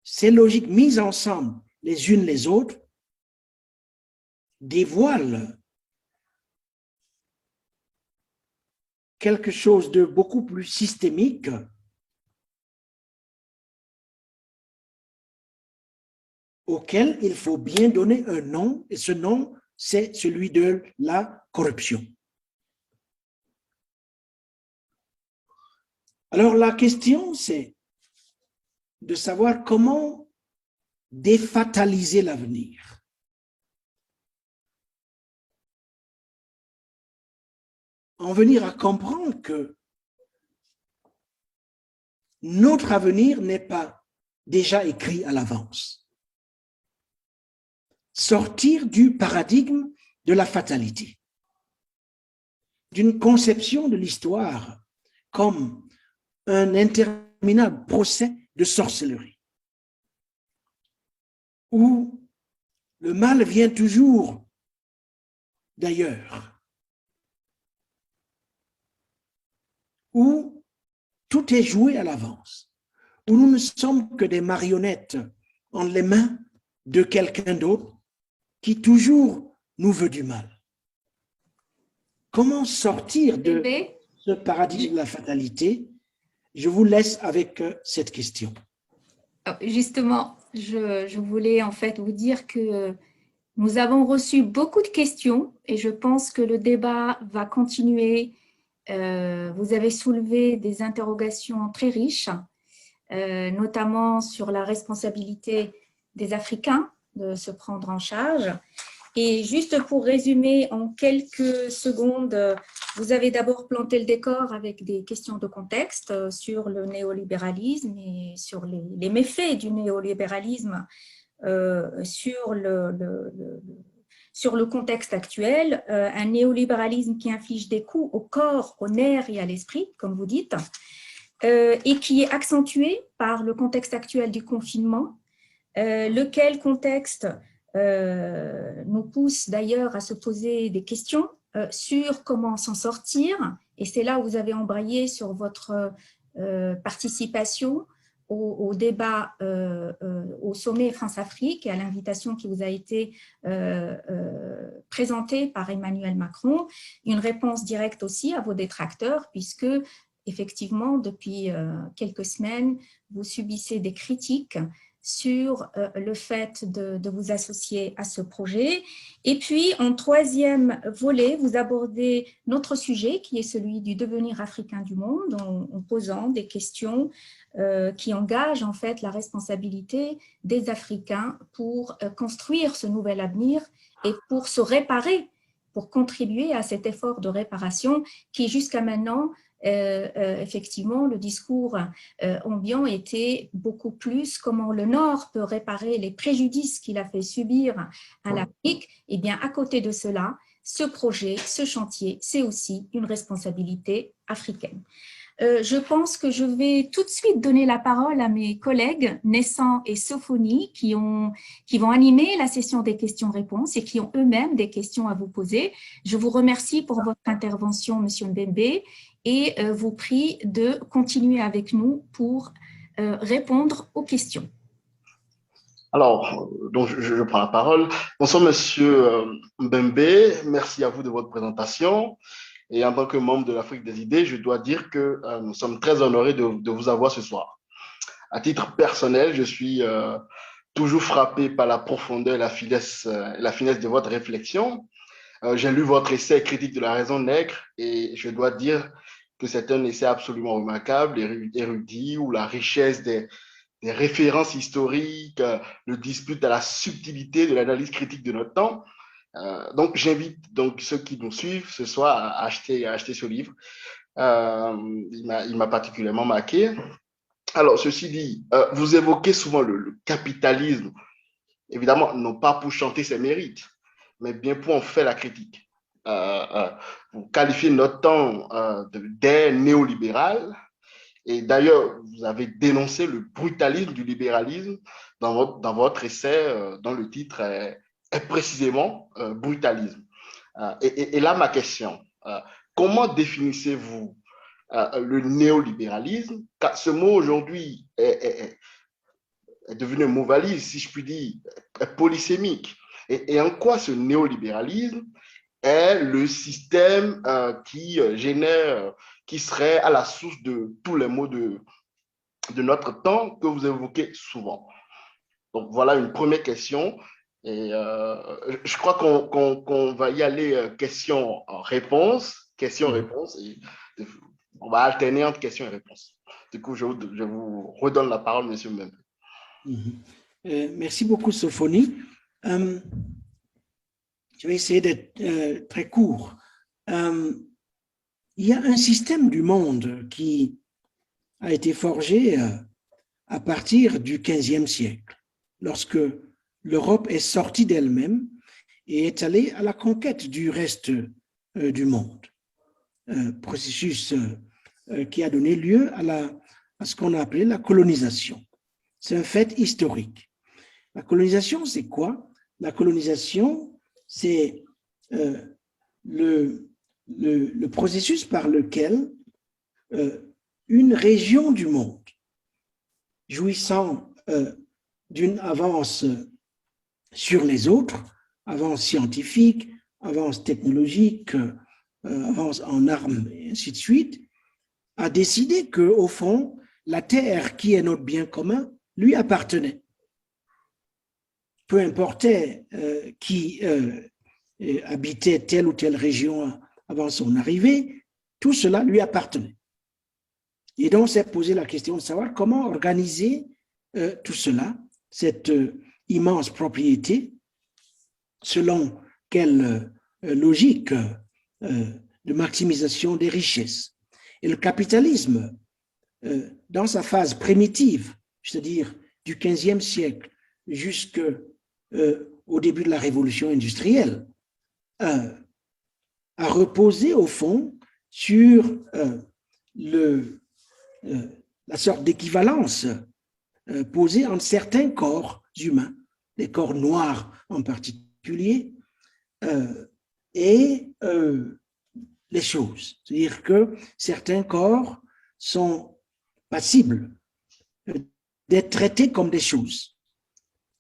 [SPEAKER 4] Ces logiques mises ensemble les unes les autres dévoilent quelque chose de beaucoup plus systémique auquel il faut bien donner un nom, et ce nom, c'est celui de la corruption. Alors la question, c'est de savoir comment défataliser l'avenir. En venir à comprendre que notre avenir n'est pas déjà écrit à l'avance. Sortir du paradigme de la fatalité, d'une conception de l'histoire comme un interminable procès de sorcellerie, où le mal vient toujours d'ailleurs, où tout est joué à l'avance, où nous ne sommes que des marionnettes en les mains de quelqu'un d'autre qui toujours nous veut du mal. Comment sortir de ce paradigme de la fatalité? Je vous laisse avec cette question.
[SPEAKER 1] Justement, je voulais en fait vous dire que nous avons reçu beaucoup de questions et je pense que le débat va continuer. Vous avez soulevé des interrogations très riches, notamment sur la responsabilité des Africains de se prendre en charge. Et juste pour résumer en quelques secondes, vous avez d'abord planté le décor avec des questions de contexte sur le néolibéralisme et sur les méfaits du néolibéralisme sur le contexte actuel, un néolibéralisme qui inflige des coups au corps, aux nerfs et à l'esprit, comme vous dites, et qui est accentué par le contexte actuel du confinement, lequel contexte nous pousse d'ailleurs à se poser des questions sur comment s'en sortir, et c'est là où vous avez embrayé sur votre participation au débat au sommet France-Afrique et à l'invitation qui vous a été présentée par Emmanuel Macron, une réponse directe aussi à vos détracteurs, puisque effectivement, depuis quelques semaines, vous subissez des critiques sur le fait de vous associer à ce projet. Et puis, en troisième volet, vous abordez notre sujet, qui est celui du devenir africain du monde, en posant des questions qui engagent en fait la responsabilité des Africains pour construire ce nouvel avenir et pour se réparer, pour contribuer à cet effort de réparation qui, jusqu'à maintenant, effectivement, le discours ambiant était beaucoup plus comment le Nord peut réparer les préjudices qu'il a fait subir à l'Afrique. Et bien, à côté de cela, ce projet, ce chantier, c'est aussi une responsabilité africaine. Je pense que je vais tout de suite donner la parole à mes collègues Naissant et Sophonie qui vont animer la session des questions-réponses et qui ont eux-mêmes des questions à vous poser. Je vous remercie pour votre intervention, Monsieur Mbembe, et vous prie de continuer avec nous pour répondre aux questions.
[SPEAKER 5] Alors, donc je prends la parole. Bonsoir, Monsieur Mbembe. Merci à vous de votre présentation. Et en tant que membre de l'Afrique des idées, je dois dire que nous sommes très honorés de vous avoir ce soir. À titre personnel, je suis toujours frappé par la profondeur et la finesse de votre réflexion. J'ai lu votre essai critique de la raison nègre et je dois dire que c'est un essai absolument remarquable, érudit, où la richesse des références historiques, le dispute à la subtilité de l'analyse critique de notre temps. Donc, j'invite donc ceux qui nous suivent ce soir à acheter ce livre. Il m'a particulièrement marqué. Alors, ceci dit, vous évoquez souvent le capitalisme, évidemment, non pas pour chanter ses mérites, mais bien pour en faire la critique. Vous qualifiez notre temps d'ère néolibérale. Et d'ailleurs, vous avez dénoncé le brutalisme du libéralisme dans votre essai, dont le titre est précisément brutalisme. Et là, ma question, comment définissez-vous le néolibéralisme? Car ce mot aujourd'hui est devenu un mot valise, si je puis dire, polysémique. Et en quoi ce néolibéralisme est le système qui génère, qui serait à la source de tous les maux de notre temps que vous évoquez souvent? Donc, voilà une première question. Et je crois qu'on va y aller question-réponse. Question-réponse. Et on va alterner entre questions et réponses. Du coup, je vous redonne la parole, monsieur Mbembe.
[SPEAKER 4] Merci beaucoup, Sophonie. Je vais essayer d'être très court. Il y a un système du monde qui a été forgé à partir du XVe siècle, lorsque l'Europe est sortie d'elle-même et est allée à la conquête du reste du monde. Processus qui a donné lieu à ce qu'on a appelé la colonisation. C'est un fait historique. La colonisation, c'est quoi? La colonisation, c'est le processus par lequel une région du monde, jouissant d'une avance sur les autres, avance scientifique, avance technologique, avance en armes, et ainsi de suite, a décidé qu'au fond, la terre qui est notre bien commun lui appartenait. Peu importait qui habitait telle ou telle région avant son arrivée, tout cela lui appartenait. Et donc, c'est posé la question de savoir comment organiser tout cela, cette immense propriété, selon quelle logique de maximisation des richesses. Et le capitalisme, dans sa phase primitive, c'est-à-dire du XVe siècle jusqu'au début de la révolution industrielle, a reposé au fond sur la sorte d'équivalence posée entre certains corps humains, les corps noirs en particulier, et les choses. C'est-à-dire que certains corps sont passibles d'être traités comme des choses.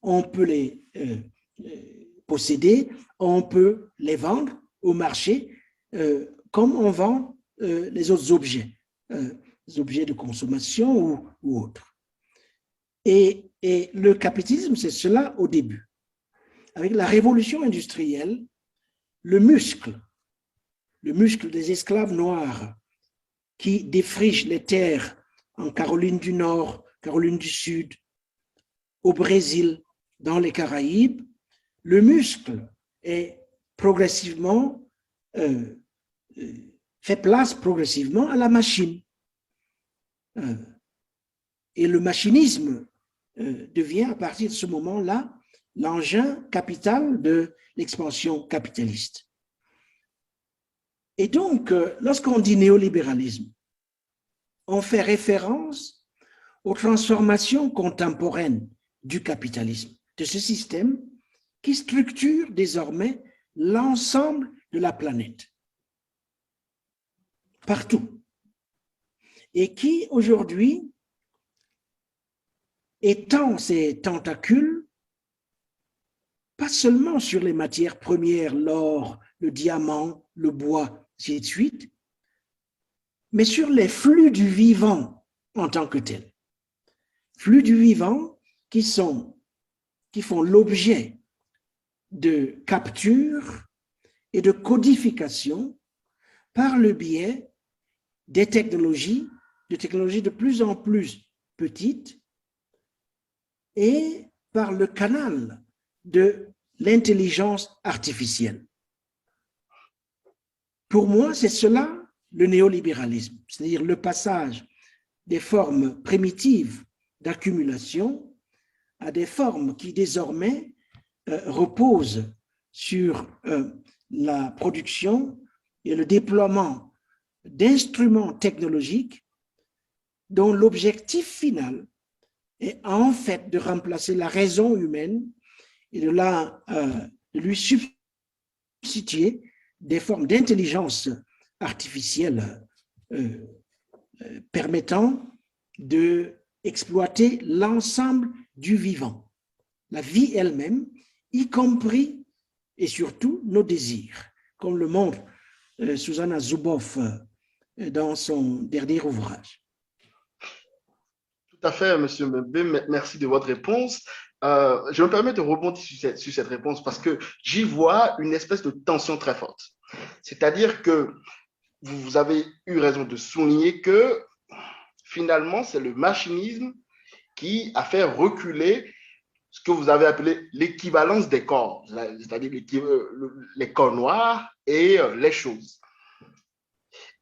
[SPEAKER 4] On peut les posséder, on peut les vendre au marché comme on vend les autres objets, les objets de consommation ou autres. Et le capitalisme, c'est cela au début. Avec la révolution industrielle, le muscle des esclaves noirs qui défrichent les terres en Caroline du Nord, Caroline du Sud, au Brésil, dans les Caraïbes, le muscle est progressivement, fait place progressivement à la machine. Et le machinisme devient à partir de ce moment-là l'engin capital de l'expansion capitaliste. Et donc, lorsqu'on dit néolibéralisme, on fait référence aux transformations contemporaines du capitalisme, de ce système qui structure désormais l'ensemble de la planète, partout, et qui aujourd'hui étend ses tentacules pas seulement sur les matières premières, l'or, le diamant, le bois, ainsi de suite, mais sur les flux du vivant en tant que tel. Flux du vivant qui font l'objet de capture et de codification par le biais des technologies, de plus en plus petites, et par le canal de l'intelligence artificielle. Pour moi, c'est cela le néolibéralisme, c'est-à-dire le passage des formes primitives d'accumulation à des formes qui désormais reposent sur la production et le déploiement d'instruments technologiques dont l'objectif final est en fait de remplacer la raison humaine et de lui substituer des formes d'intelligence artificielle permettant d'exploiter l'ensemble du vivant, la vie elle-même, y compris et surtout nos désirs, comme le montre Shoshana Zuboff dans son dernier ouvrage.
[SPEAKER 5] Tout à fait, M. Mbembe, merci de votre réponse. Je me permets de rebondir sur cette réponse parce que j'y vois une espèce de tension très forte. C'est-à-dire que vous avez eu raison de souligner que finalement, c'est le machinisme qui a fait reculer ce que vous avez appelé l'équivalence des corps, c'est-à-dire les corps noirs et les choses.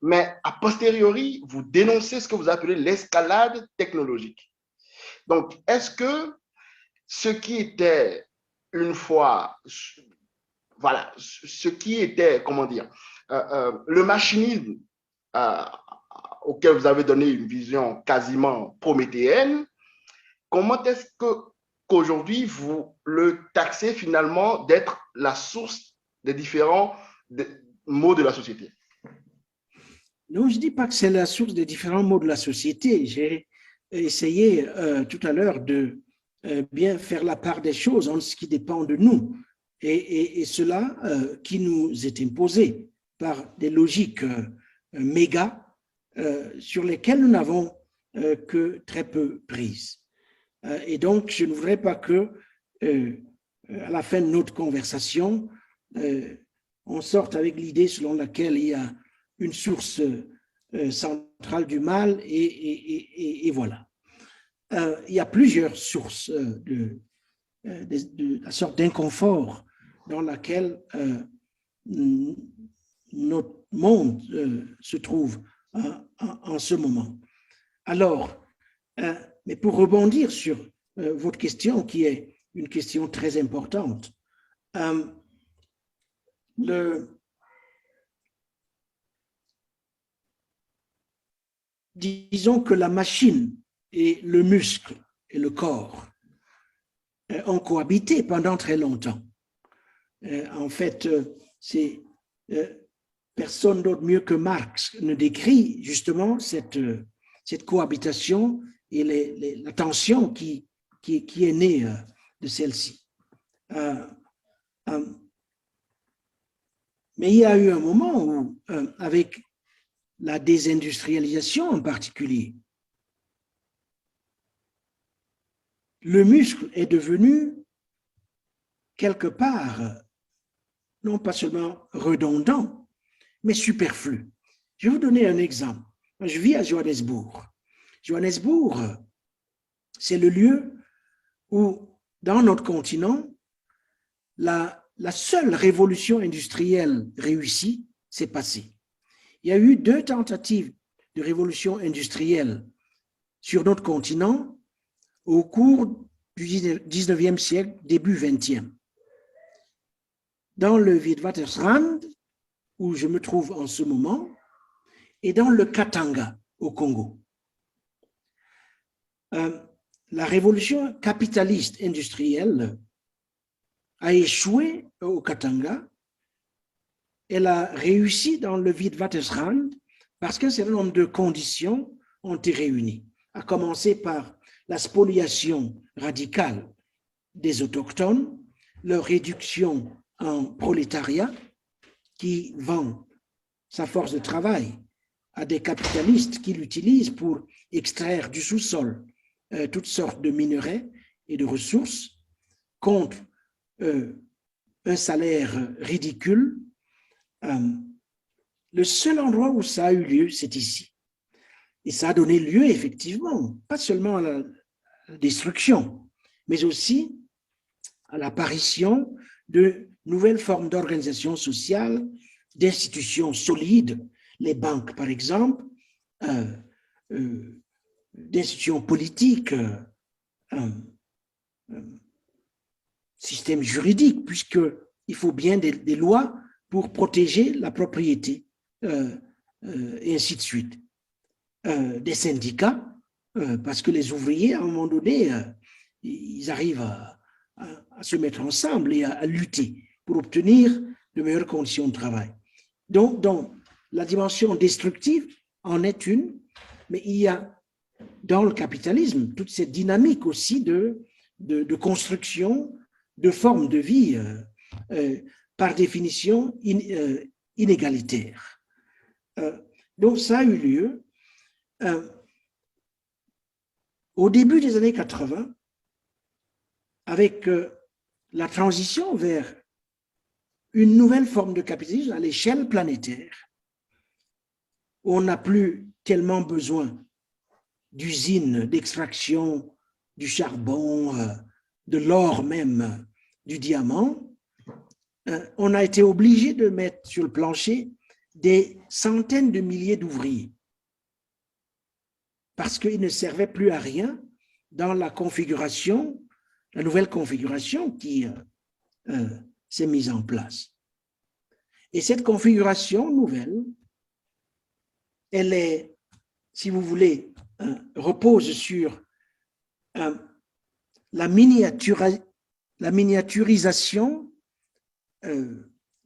[SPEAKER 5] Mais a posteriori, vous dénoncez ce que vous appelez l'escalade technologique. Donc, est-ce que ce qui était une fois, voilà, ce qui était, comment dire, le machinisme auquel vous avez donné une vision quasiment prométhéenne, comment est-ce qu'aujourd'hui vous le taxez finalement d'être la source des différents maux de la société?
[SPEAKER 4] Non, je ne dis pas que c'est la source des différents maux de la société. J'ai essayé tout à l'heure de bien faire la part des choses en ce qui dépend de nous et cela qui nous est imposé par des logiques méga sur lesquelles nous n'avons que très peu prise. Et donc, je ne voudrais pas que, à la fin de notre conversation, on sorte avec l'idée selon laquelle il y a une source centrale du mal et voilà. Il y a plusieurs sources de la sorte d'inconfort dans laquelle notre monde se trouve en ce moment. Alors, mais pour rebondir sur votre question, qui est une question très importante, disons que la machine et le muscle et le corps ont cohabité pendant très longtemps. En fait, c'est personne d'autre mieux que Marx ne décrit justement cette cohabitation et la tension qui est née de celle-ci. Mais il y a eu un moment où, avec la désindustrialisation en particulier, le muscle est devenu quelque part, non pas seulement redondant, mais superflu. Je vais vous donner un exemple. Je vis à Johannesburg. Johannesburg, c'est le lieu où, dans notre continent, la seule révolution industrielle réussie s'est passée. Il y a eu 2 tentatives de révolution industrielle sur notre continent au cours du 19e siècle, début 20e. Dans le Witwatersrand, où je me trouve en ce moment, et dans le Katanga, au Congo. La révolution capitaliste industrielle a échoué au Katanga. Elle a réussi dans le Witwatersrand parce qu'un certain nombre de conditions ont été réunies, à commencer par la spoliation radicale des autochtones, leur réduction en prolétariat qui vend sa force de travail à des capitalistes qui l'utilisent pour extraire du sous-sol toutes sortes de minerais et de ressources contre un salaire ridicule. Le seul endroit où ça a eu lieu, c'est ici. Et ça a donné lieu, effectivement, pas seulement à la destruction, mais aussi à l'apparition de nouvelles formes d'organisation sociale, d'institutions solides, les banques, par exemple, d'institutions politiques, système juridique, puisqu'il faut bien des lois pour protéger la propriété, et ainsi de suite. Des syndicats, parce que les ouvriers, à un moment donné, ils arrivent à se mettre ensemble et à lutter pour obtenir de meilleures conditions de travail. Donc, la dimension destructive en est une, mais il y a dans le capitalisme toute cette dynamique aussi de construction de formes de vie par définition inégalitaires. Donc, ça a eu lieu au début des années 80, avec la transition vers une nouvelle forme de capitalisme à l'échelle planétaire. On n'a plus tellement besoin d'usines d'extraction du charbon, de l'or même, du diamant. On a été obligé de mettre sur le plancher des centaines de milliers d'ouvriers parce qu'ils ne servaient plus à rien dans la configuration, la nouvelle configuration qui s'est mise en place. Et cette configuration nouvelle, elle est, si vous voulez, repose sur la miniaturisation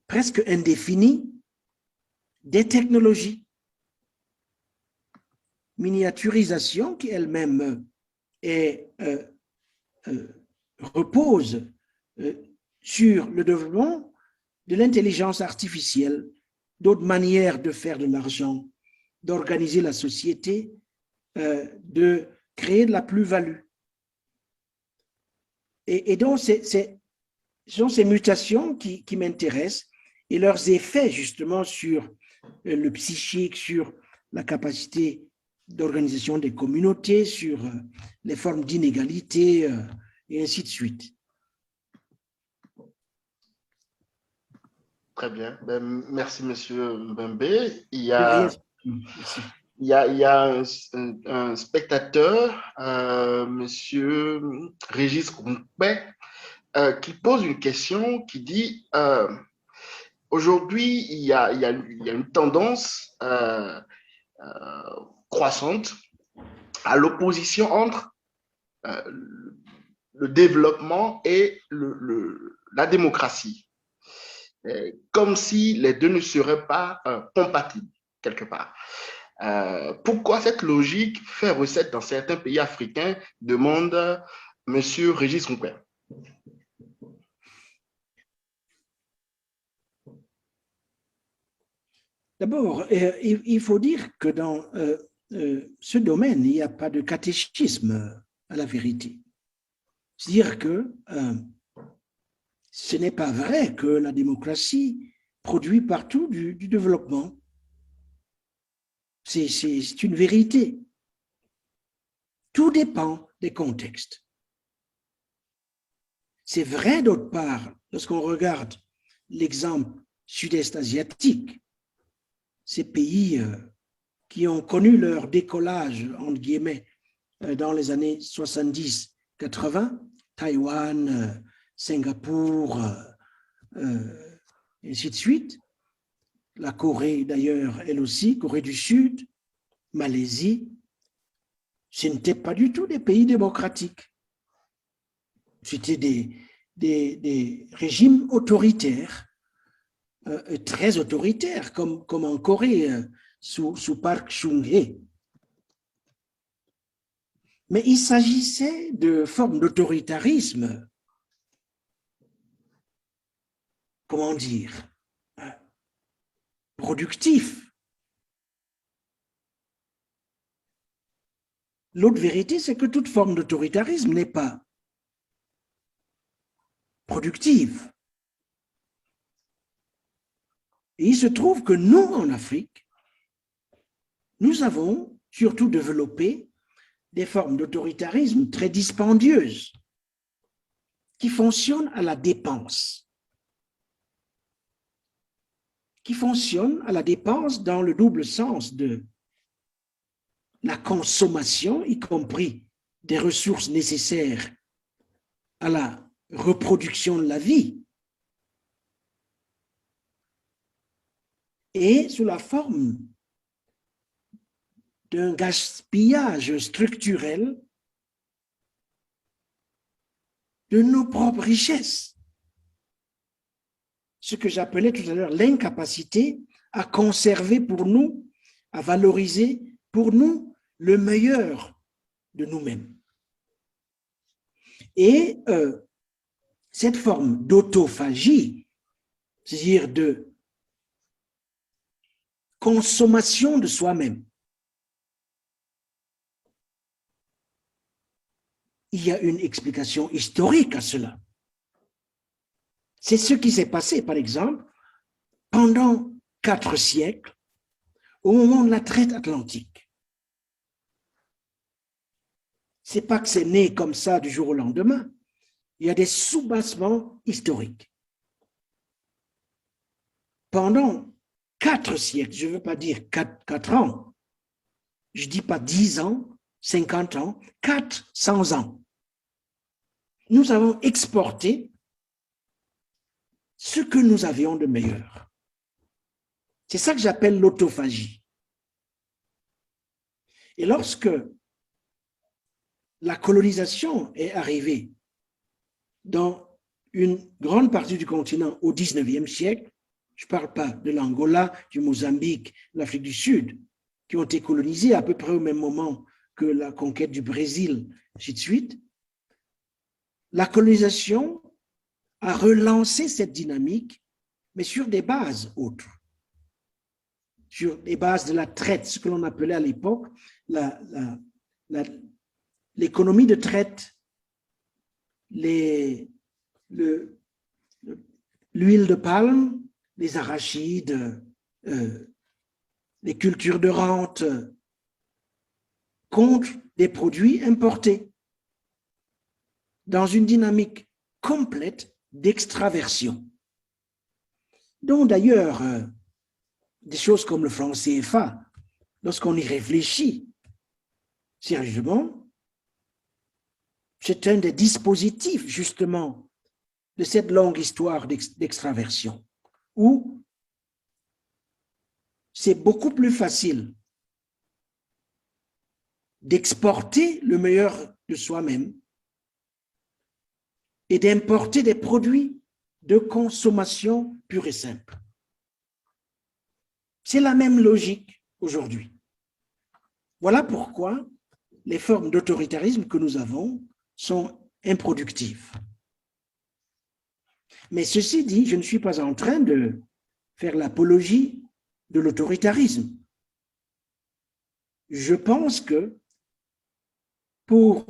[SPEAKER 4] presque indéfinie des technologies. Miniaturisation qui elle-même repose sur le développement de l'intelligence artificielle, d'autres manières de faire de l'argent, d'organiser la société, de créer de la plus-value. Et donc, ce sont ces mutations qui m'intéressent et leurs effets justement sur le psychique, sur la capacité d'organisation des communautés, sur les formes d'inégalité et ainsi de suite.
[SPEAKER 5] Très bien. Ben, merci, Monsieur Mbembe.
[SPEAKER 4] Merci.
[SPEAKER 5] Il y a un spectateur, Monsieur Régis Rompé, qui pose une question qui dit aujourd'hui, il y a une tendance croissante à l'opposition entre le développement et la démocratie, comme si les deux ne seraient pas compatibles quelque part. Pourquoi cette logique fait recette dans certains pays africains, demande Monsieur Régis Rompé.
[SPEAKER 4] D'abord, il faut dire que dans ce domaine, il n'y a pas de catéchisme à la vérité. C'est-à-dire que ce n'est pas vrai que la démocratie produit partout du développement. C'est une vérité. Tout dépend des contextes. C'est vrai d'autre part, lorsqu'on regarde l'exemple sud-est asiatique, ces pays qui ont connu leur décollage, entre guillemets, dans les années 70-80, Taïwan, Singapour, et ainsi de suite. La Corée, d'ailleurs, elle aussi, Corée du Sud, Malaisie, ce n'étaient pas du tout des pays démocratiques. C'était des régimes autoritaires, très autoritaires, comme en Corée, sous Park Chung-hee. Mais il s'agissait de formes d'autoritarisme, comment dire, productif. L'autre vérité, c'est que toute forme d'autoritarisme n'est pas productive. Et il se trouve que nous, en Afrique, nous avons surtout développé des formes d'autoritarisme très dispendieuses qui fonctionnent à la dépense. Qui fonctionnent à la dépense dans le double sens de la consommation, y compris des ressources nécessaires à la reproduction de la vie, et sous la forme d'un gaspillage structurel de nos propres richesses. Ce que j'appelais tout à l'heure l'incapacité à conserver pour nous, à valoriser pour nous le meilleur de nous-mêmes. Et cette forme d'autophagie, c'est-à-dire de consommation de soi-même, il y a une explication historique à cela. C'est ce qui s'est passé, par exemple, pendant 4 siècles, au moment de la traite atlantique. Ce n'est pas que c'est né comme ça du jour au lendemain. Il y a des soubassements historiques. Pendant 4 siècles, je ne veux pas dire 4 ans, je ne dis pas 10 ans, 50 ans, 400 ans. Nous avons exporté ce que nous avions de meilleur. C'est ça que j'appelle l'autophagie. Et lorsque la colonisation est arrivée dans une grande partie du continent au 19e siècle, je ne parle pas de l'Angola, du Mozambique, l'Afrique du Sud, qui ont été colonisés à peu près au même moment que la conquête du Brésil, ainsi de suite. La colonisation a relancé cette dynamique, mais sur des bases autres. Sur des bases de la traite, ce que l'on appelait à l'époque l'économie de traite, l'huile de palme, les arachides, les cultures de rente, contre des produits importés, dans une dynamique complète d'extraversion. dont d'ailleurs des choses comme le franc CFA, lorsqu'on y réfléchit sérieusement, c'est un des dispositifs justement de cette longue histoire d'extraversion, où c'est beaucoup plus facile d'exporter le meilleur de soi-même et d'importer des produits de consommation pure et simple. C'est la même logique aujourd'hui. Voilà pourquoi les formes d'autoritarisme que nous avons sont improductives. Mais ceci dit, je ne suis pas en train de faire l'apologie de l'autoritarisme. Je pense que pour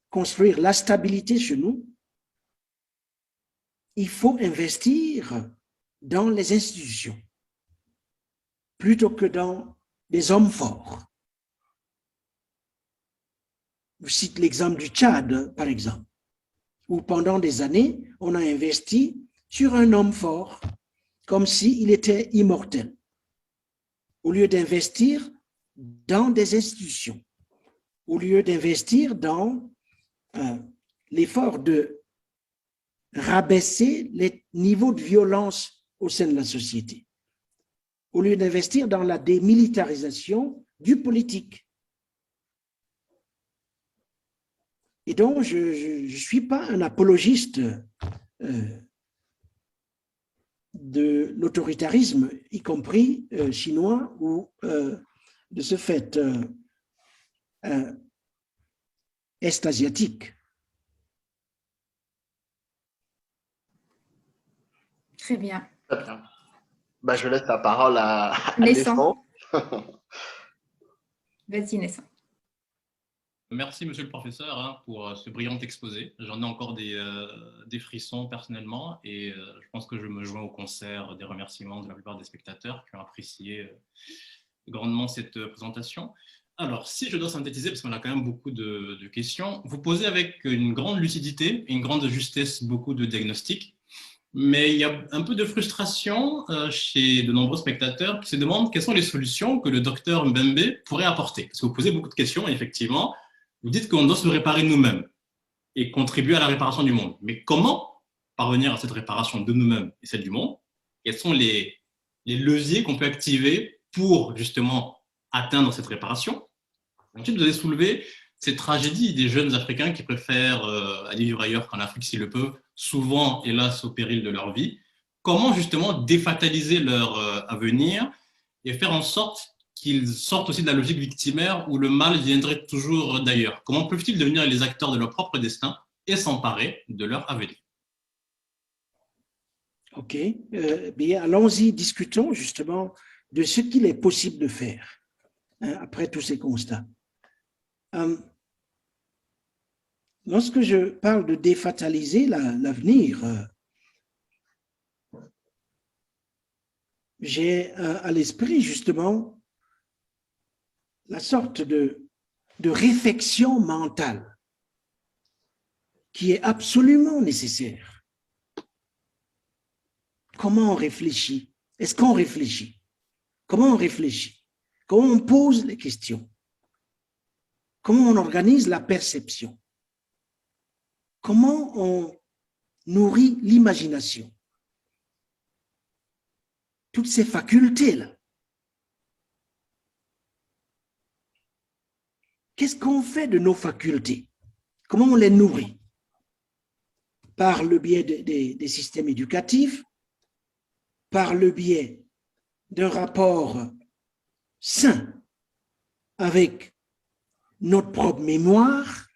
[SPEAKER 4] construire la stabilité chez nous, il faut investir dans les institutions plutôt que dans des hommes forts. Je cite l'exemple du Tchad, par exemple, où pendant des années, on a investi sur un homme fort, comme s'il était immortel, au lieu d'investir dans des institutions, au lieu d'investir dans l'effort de rabaisser les niveaux de violence au sein de la société, au lieu d'investir dans la démilitarisation du politique. Et donc, je ne suis pas un apologiste de l'autoritarisme, y compris chinois, ou de ce fait est-asiatique.
[SPEAKER 1] Très bien.
[SPEAKER 5] Très bien. Ben, je laisse la parole à
[SPEAKER 1] Naissant.
[SPEAKER 5] Naissant.
[SPEAKER 1] Vas-y, Naissant.
[SPEAKER 3] Merci, monsieur le professeur, pour ce brillant exposé. J'en ai encore des frissons personnellement et je pense que je me joins au concert des remerciements de la plupart des spectateurs qui ont apprécié grandement cette présentation. Alors, si je dois synthétiser, parce qu'on a quand même beaucoup de questions, vous posez avec une grande lucidité et une grande justesse beaucoup de diagnostics, mais il y a un peu de frustration chez de nombreux spectateurs qui se demandent quelles sont les solutions que le docteur Mbembe pourrait apporter. Parce que vous posez beaucoup de questions et effectivement, vous dites qu'on doit se réparer nous-mêmes et contribuer à la réparation du monde. Mais comment parvenir à cette réparation de nous-mêmes et celle du monde? Quels sont les leviers qu'on peut activer pour justement atteindre cette réparation? Ensuite, vous avez soulevé cette tragédie des jeunes Africains qui préfèrent aller vivre ailleurs qu'en Afrique s'ils le peuvent, souvent, hélas, au péril de leur vie. Comment justement défataliser leur avenir et faire en sorte qu'ils sortent aussi de la logique victimaire où le mal viendrait toujours d'ailleurs? Comment peuvent-ils devenir les acteurs de leur propre destin et s'emparer de leur avenir?
[SPEAKER 4] Ok, bien, allons-y, discutons justement de ce qu'il est possible de faire après tous ces constats. Lorsque je parle de défataliser l'avenir, j'ai à l'esprit justement la sorte de réflexion mentale qui est absolument nécessaire. Comment on réfléchit? Est-ce qu'on réfléchit? Comment on réfléchit? Comment on pose les questions? Comment on organise la perception? Comment on nourrit l'imagination? Toutes ces facultés-là. Qu'est-ce qu'on fait de nos facultés? Comment on les nourrit? Par le biais des systèmes éducatifs, par le biais d'un rapport sain avec notre propre mémoire,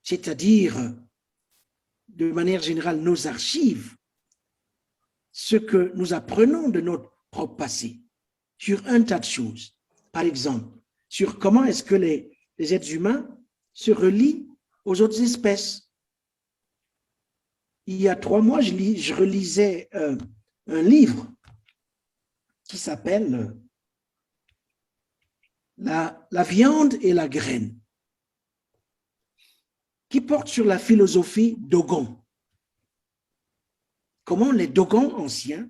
[SPEAKER 4] c'est-à-dire, de manière générale, nos archives, ce que nous apprenons de notre propre passé, sur un tas de choses. Par exemple, sur comment est-ce que les êtres humains se relient aux autres espèces. Il y a 3 mois, je relisais un livre qui s'appelle La viande et la graine, qui porte sur la philosophie Dogon. comment les Dogons anciens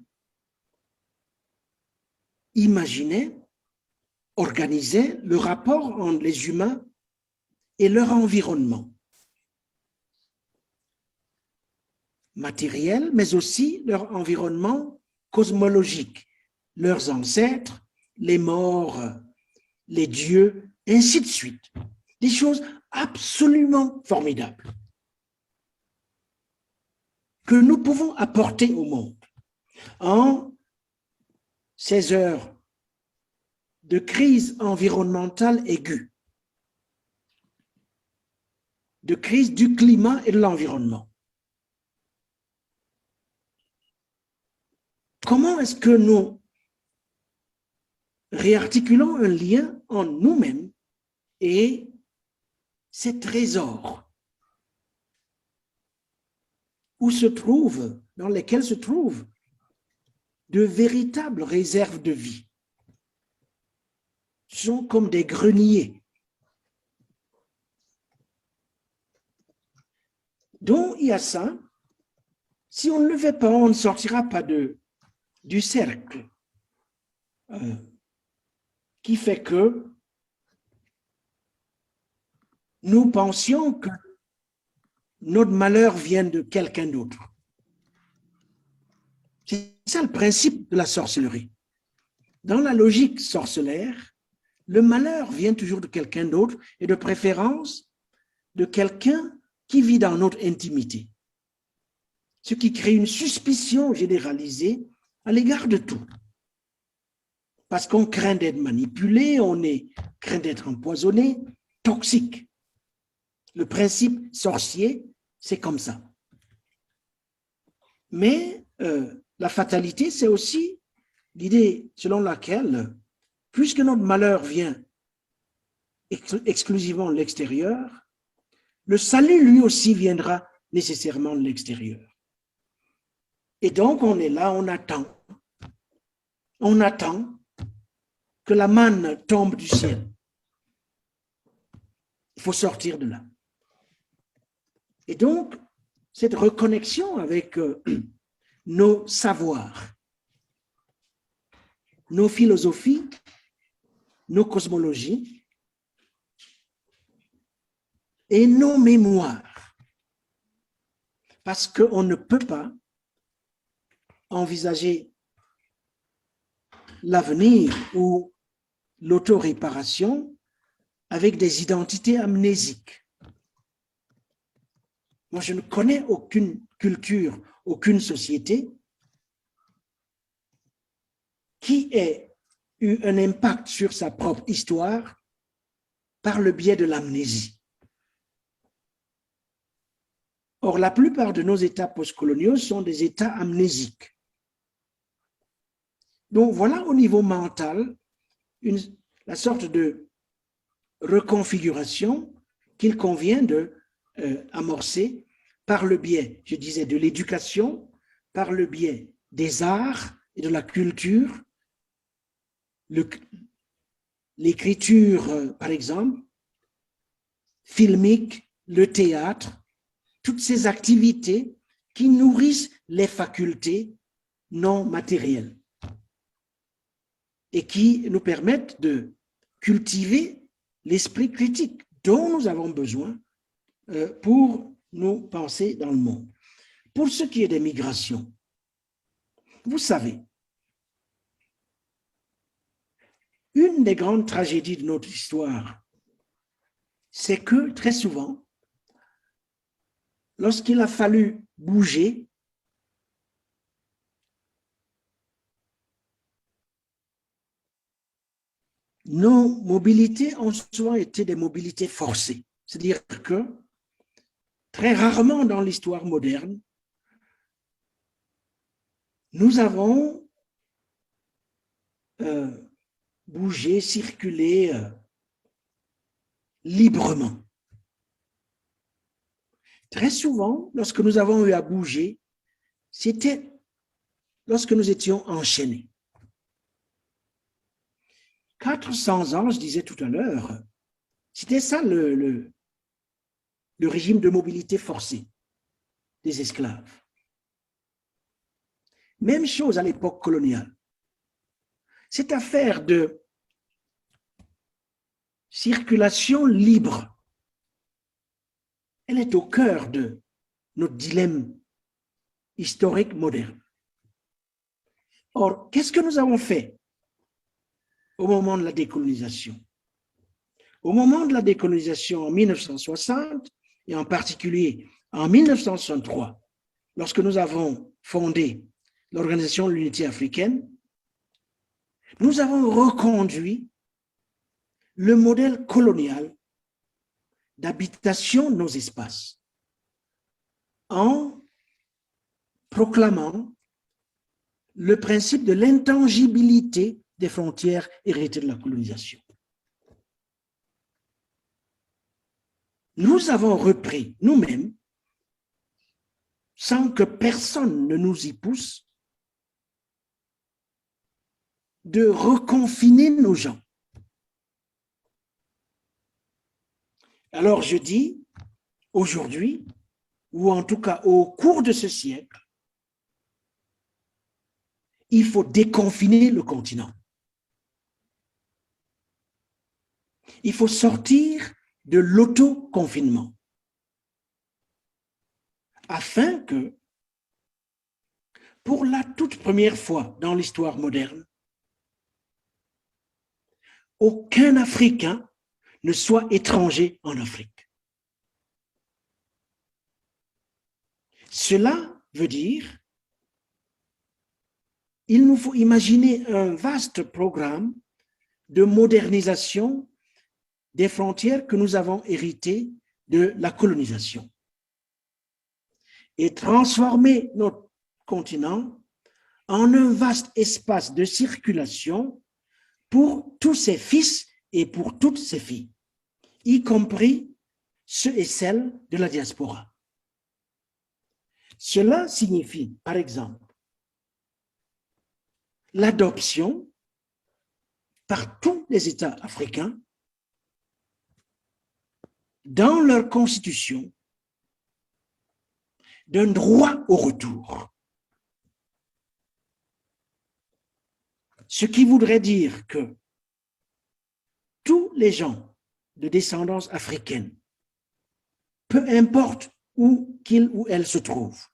[SPEAKER 4] imaginaient, organisaient le rapport entre les humains et leur environnement matériel, mais aussi leur environnement cosmologique, leurs ancêtres, les morts, les dieux, ainsi de suite. Des choses absolument formidables que nous pouvons apporter au monde. En ces heures de crise environnementale aiguë, de crise du climat et de l'environnement. Comment est-ce que nous réarticulons un lien en nous-mêmes et ces trésors dans lesquels se trouvent de véritables réserves de vie? Ce sont comme des greniers dont il y a ça. Si on ne le fait pas, on ne sortira pas du cercle qui fait que nous pensions que notre malheur vient de quelqu'un d'autre. C'est ça le principe de la sorcellerie. Dans la logique sorcellaire, le malheur vient toujours de quelqu'un d'autre et de préférence de quelqu'un qui vit dans notre intimité. Ce qui crée une suspicion généralisée à l'égard de tout. Parce qu'on craint d'être manipulé, craint d'être empoisonné, toxique. Le principe sorcier, c'est comme ça. Mais la fatalité, c'est aussi l'idée selon laquelle, puisque notre malheur vient exclusivement de l'extérieur, le salut lui aussi viendra nécessairement de l'extérieur. Et donc on est là, on attend que la manne tombe du ciel. Il faut sortir de là. Et donc, cette reconnexion avec nos savoirs, nos philosophies, nos cosmologies et nos mémoires. Parce qu'on ne peut pas envisager l'avenir ou l'autoréparation avec des identités amnésiques. Moi, je ne connais aucune culture, aucune société qui ait eu un impact sur sa propre histoire par le biais de l'amnésie. Or, la plupart de nos États postcoloniaux sont des États amnésiques. Donc, voilà au niveau mental la sorte de reconfiguration qu'il convient de amorcer par le biais, je disais, de l'éducation, par le biais des arts et de la culture, l'écriture, par exemple, filmique, le théâtre, toutes ces activités qui nourrissent les facultés non matérielles et qui nous permettent de cultiver l'esprit critique dont nous avons besoin pour nous penser dans le monde. Pour ce qui est des migrations, vous savez, une des grandes tragédies de notre histoire, c'est que très souvent, lorsqu'il a fallu bouger, nos mobilités ont souvent été des mobilités forcées. C'est-à-dire que très rarement dans l'histoire moderne, nous avons bougé, circulé librement. Très souvent, lorsque nous avons eu à bouger, c'était lorsque nous étions enchaînés. 400 ans, je disais tout à l'heure, c'était ça le régime de mobilité forcée des esclaves. Même chose à l'époque coloniale. Cette affaire de circulation libre, elle est au cœur de notre dilemme historique moderne. Or, qu'est-ce que nous avons fait au moment de la décolonisation? Au moment de la décolonisation en 1960, et en particulier en 1963, lorsque nous avons fondé l'Organisation de l'Unité africaine, nous avons reconduit le modèle colonial d'habitation de nos espaces en proclamant le principe de l'intangibilité des frontières héritées de la colonisation. Nous avons repris nous-mêmes, sans que personne ne nous y pousse, de reconfiner nos gens. Alors je dis, aujourd'hui, ou en tout cas au cours de ce siècle, il faut déconfiner le continent. Il faut sortir de l'auto-confinement afin que, pour la toute première fois dans l'histoire moderne, aucun Africain ne soit étranger en Afrique. Cela veut dire il nous faut imaginer un vaste programme de modernisation des frontières que nous avons héritées de la colonisation et transformer notre continent en un vaste espace de circulation pour tous ses fils et pour toutes ses filles, y compris ceux et celles de la diaspora. Cela signifie, par exemple, l'adoption par tous les États africains dans leur constitution d'un droit au retour. Ce qui voudrait dire que tous les gens de descendance africaine, peu importe où qu'ils ou elles se trouvent,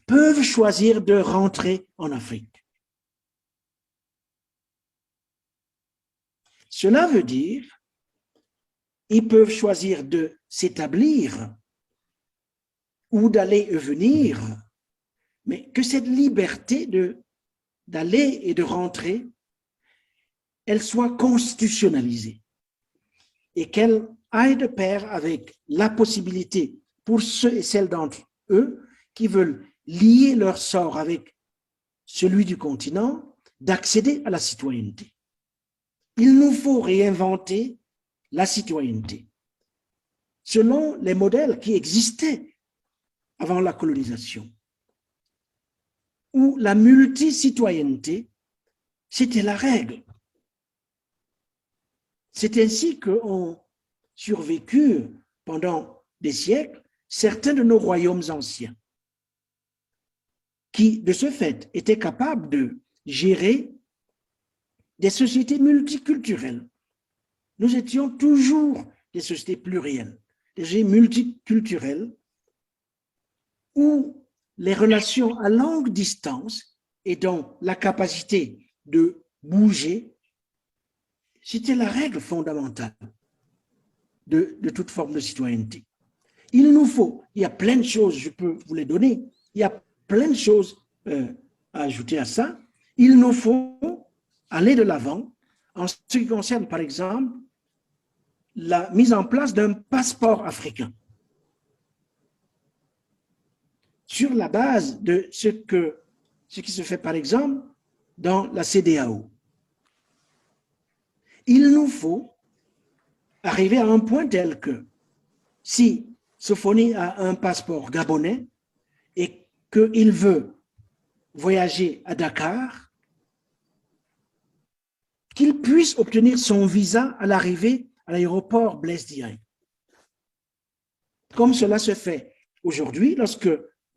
[SPEAKER 4] peuvent choisir de rentrer en Afrique. Cela veut dire qu'ils peuvent choisir de s'établir ou d'aller et venir, mais que cette liberté d'aller et de rentrer, elle soit constitutionnalisée et qu'elle aille de pair avec la possibilité pour ceux et celles d'entre eux qui veulent lier leur sort avec celui du continent, d'accéder à la citoyenneté. Il nous faut réinventer la citoyenneté selon les modèles qui existaient avant la colonisation, où la multicitoyenneté, c'était la règle. C'est ainsi qu'ont survécu pendant des siècles certains de nos royaumes anciens, qui, de ce fait, étaient capables de gérer des sociétés multiculturelles. Nous étions toujours des sociétés plurielles, des sociétés multiculturelles, où les relations à longue distance et donc la capacité de bouger, c'était la règle fondamentale de toute forme de citoyenneté. Il nous faut, il y a plein de choses, je peux vous les donner, il y a plein de choses à ajouter à ça. Il nous faut aller de l'avant en ce qui concerne, par exemple, la mise en place d'un passeport africain sur la base de ce qui se fait, par exemple, dans la CEDEAO. Il nous faut arriver à un point tel que si Sophonie a un passeport gabonais et qu'il veut voyager à Dakar, qu'il puisse obtenir son visa à l'arrivée à l'aéroport Blaise Diagne. Comme cela se fait aujourd'hui, lorsque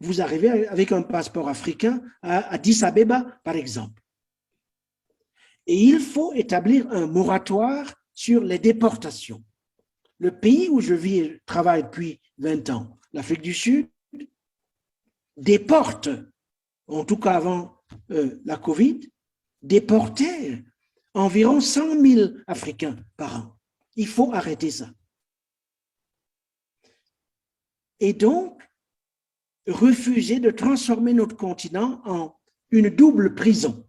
[SPEAKER 4] vous arrivez avec un passeport africain à Addis Abeba, par exemple. Et il faut établir un moratoire sur les déportations. Le pays où je vis et travaille depuis 20 ans, l'Afrique du Sud, déporte, en tout cas avant la Covid, déportait environ 100 000 Africains par an. Il faut arrêter ça. Et donc, refuser de transformer notre continent en une double prison.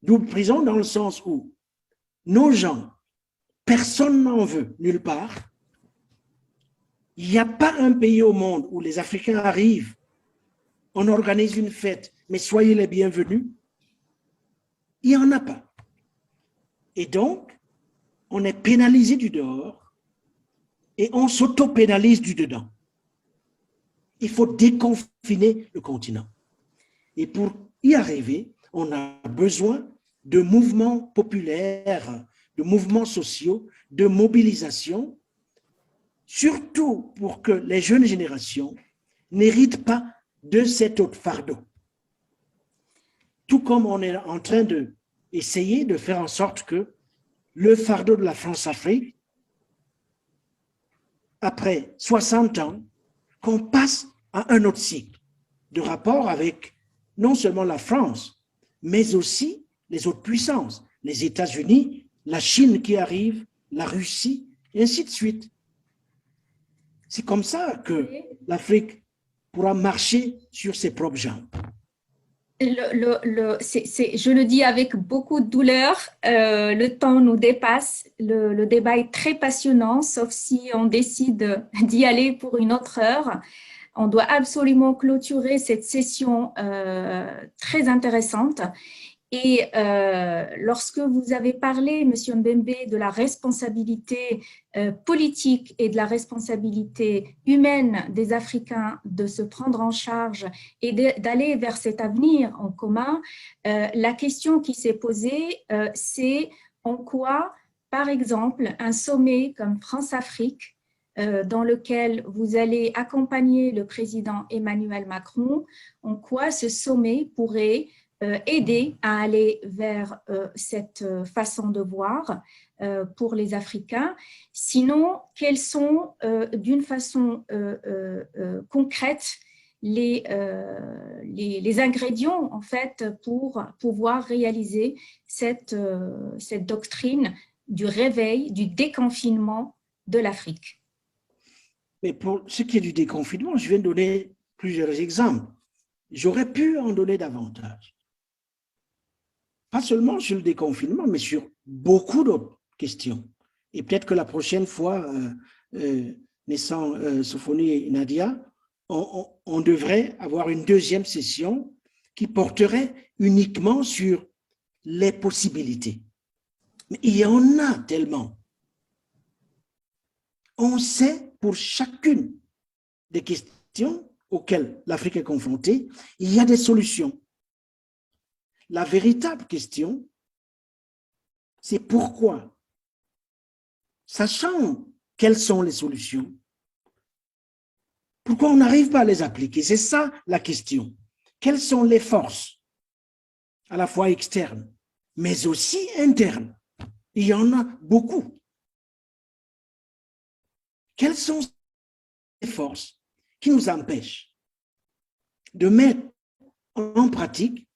[SPEAKER 4] Double prison dans le sens où nos gens, personne n'en veut nulle part. Il n'y a pas un pays au monde où les Africains arrivent, on organise une fête, mais soyez les bienvenus. Il n'y en a pas. Et donc, on est pénalisé du dehors et on s'auto-pénalise du dedans. Il faut déconfiner le continent. Et pour y arriver, on a besoin de mouvements populaires, de mouvements sociaux, de mobilisation, surtout pour que les jeunes générations n'héritent pas de cet autre fardeau. Tout comme on est en train d'essayer de faire en sorte que le fardeau de la France-Afrique, après 60 ans, qu'on passe à un autre cycle de rapport avec non seulement la France, mais aussi les autres puissances, les États-Unis, la Chine qui arrive, la Russie, et ainsi de suite. C'est comme ça que l'Afrique pourra marcher sur ses propres jambes.
[SPEAKER 1] Je le dis avec beaucoup de douleur, le temps nous dépasse, le débat est très passionnant, sauf si on décide d'y aller pour une autre heure. On doit absolument clôturer cette session très intéressante. Et lorsque vous avez parlé, Monsieur Mbembe, de la responsabilité politique et de la responsabilité humaine des Africains de se prendre en charge et d'aller vers cet avenir en commun, la question qui s'est posée, c'est en quoi, par exemple, un sommet comme France-Afrique, dans lequel vous allez accompagner le président Emmanuel Macron, en quoi ce sommet pourrait aider à aller vers cette façon de voir pour les Africains. Sinon, quels sont d'une façon concrète les ingrédients en fait pour pouvoir réaliser cette doctrine du réveil, du déconfinement de l'Afrique?
[SPEAKER 4] Mais pour ce qui est du déconfinement, je viens de donner plusieurs exemples. J'aurais pu en donner davantage. Pas seulement sur le déconfinement, mais sur beaucoup d'autres questions. Et peut-être que la prochaine fois, naissant Sophonie et Nadia, on devrait avoir une deuxième session qui porterait uniquement sur les possibilités. Mais il y en a tellement. On sait pour chacune des questions auxquelles l'Afrique est confrontée, il y a des solutions. La véritable question, c'est pourquoi, sachant quelles sont les solutions, pourquoi on n'arrive pas à les appliquer? C'est ça la question. Quelles sont les forces, à la fois externes, mais aussi internes? Il y en a beaucoup. Quelles sont les forces qui nous empêchent de mettre en pratique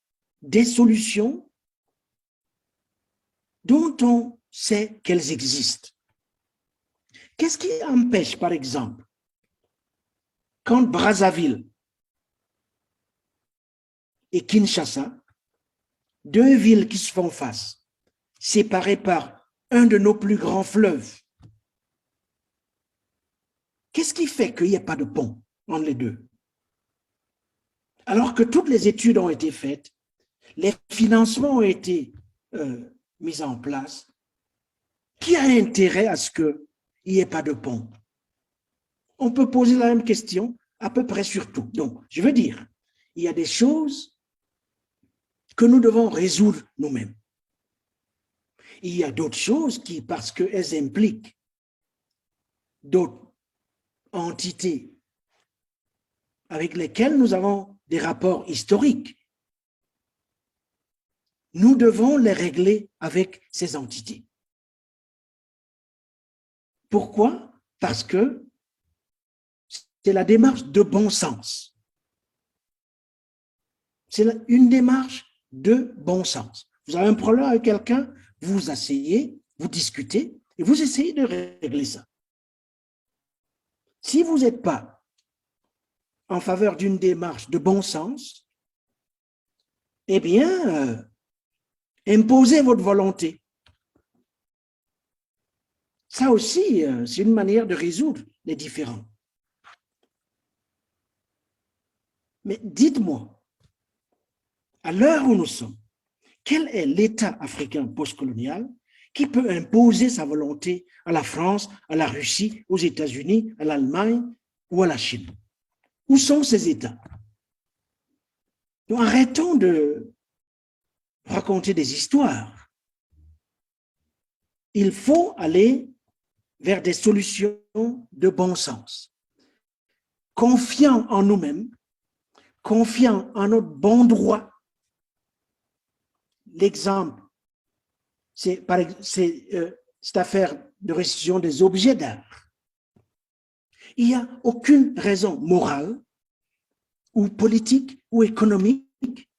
[SPEAKER 4] des solutions dont on sait qu'elles existent? Qu'est-ce qui empêche, par exemple, quand Brazzaville et Kinshasa, deux villes qui se font face, séparées par un de nos plus grands fleuves, qu'est-ce qui fait qu'il n'y a pas de pont entre les deux? Alors que toutes les études ont été faites, les financements ont été mis en place, qui a intérêt à ce qu'il n'y ait pas de pont? On peut poser la même question à peu près sur tout. Donc, je veux dire, il y a des choses que nous devons résoudre nous-mêmes. Il y a d'autres choses qui, parce qu'elles impliquent d'autres entités avec lesquels nous avons des rapports historiques. Nous devons les régler avec ces entités. Pourquoi? Parce que c'est la démarche de bon sens. C'est une démarche de bon sens. Vous avez un problème avec quelqu'un, vous vous asseyez, vous discutez et vous essayez de régler ça. Si vous n'êtes pas en faveur d'une démarche de bon sens, eh bien, imposez votre volonté. Ça aussi, c'est une manière de résoudre les différends. Mais dites-moi, à l'heure où nous sommes, quel est l'État africain postcolonial qui peut imposer sa volonté à la France, à la Russie, aux États-Unis, à l'Allemagne ou à la Chine? Où sont ces États? Donc, arrêtons de raconter des histoires. Il faut aller vers des solutions de bon sens. Confiant en nous-mêmes, confiant en notre bon droit. L'exemple, c'est cette affaire de restitution des objets d'art. Il n'y a aucune raison morale ou politique ou économique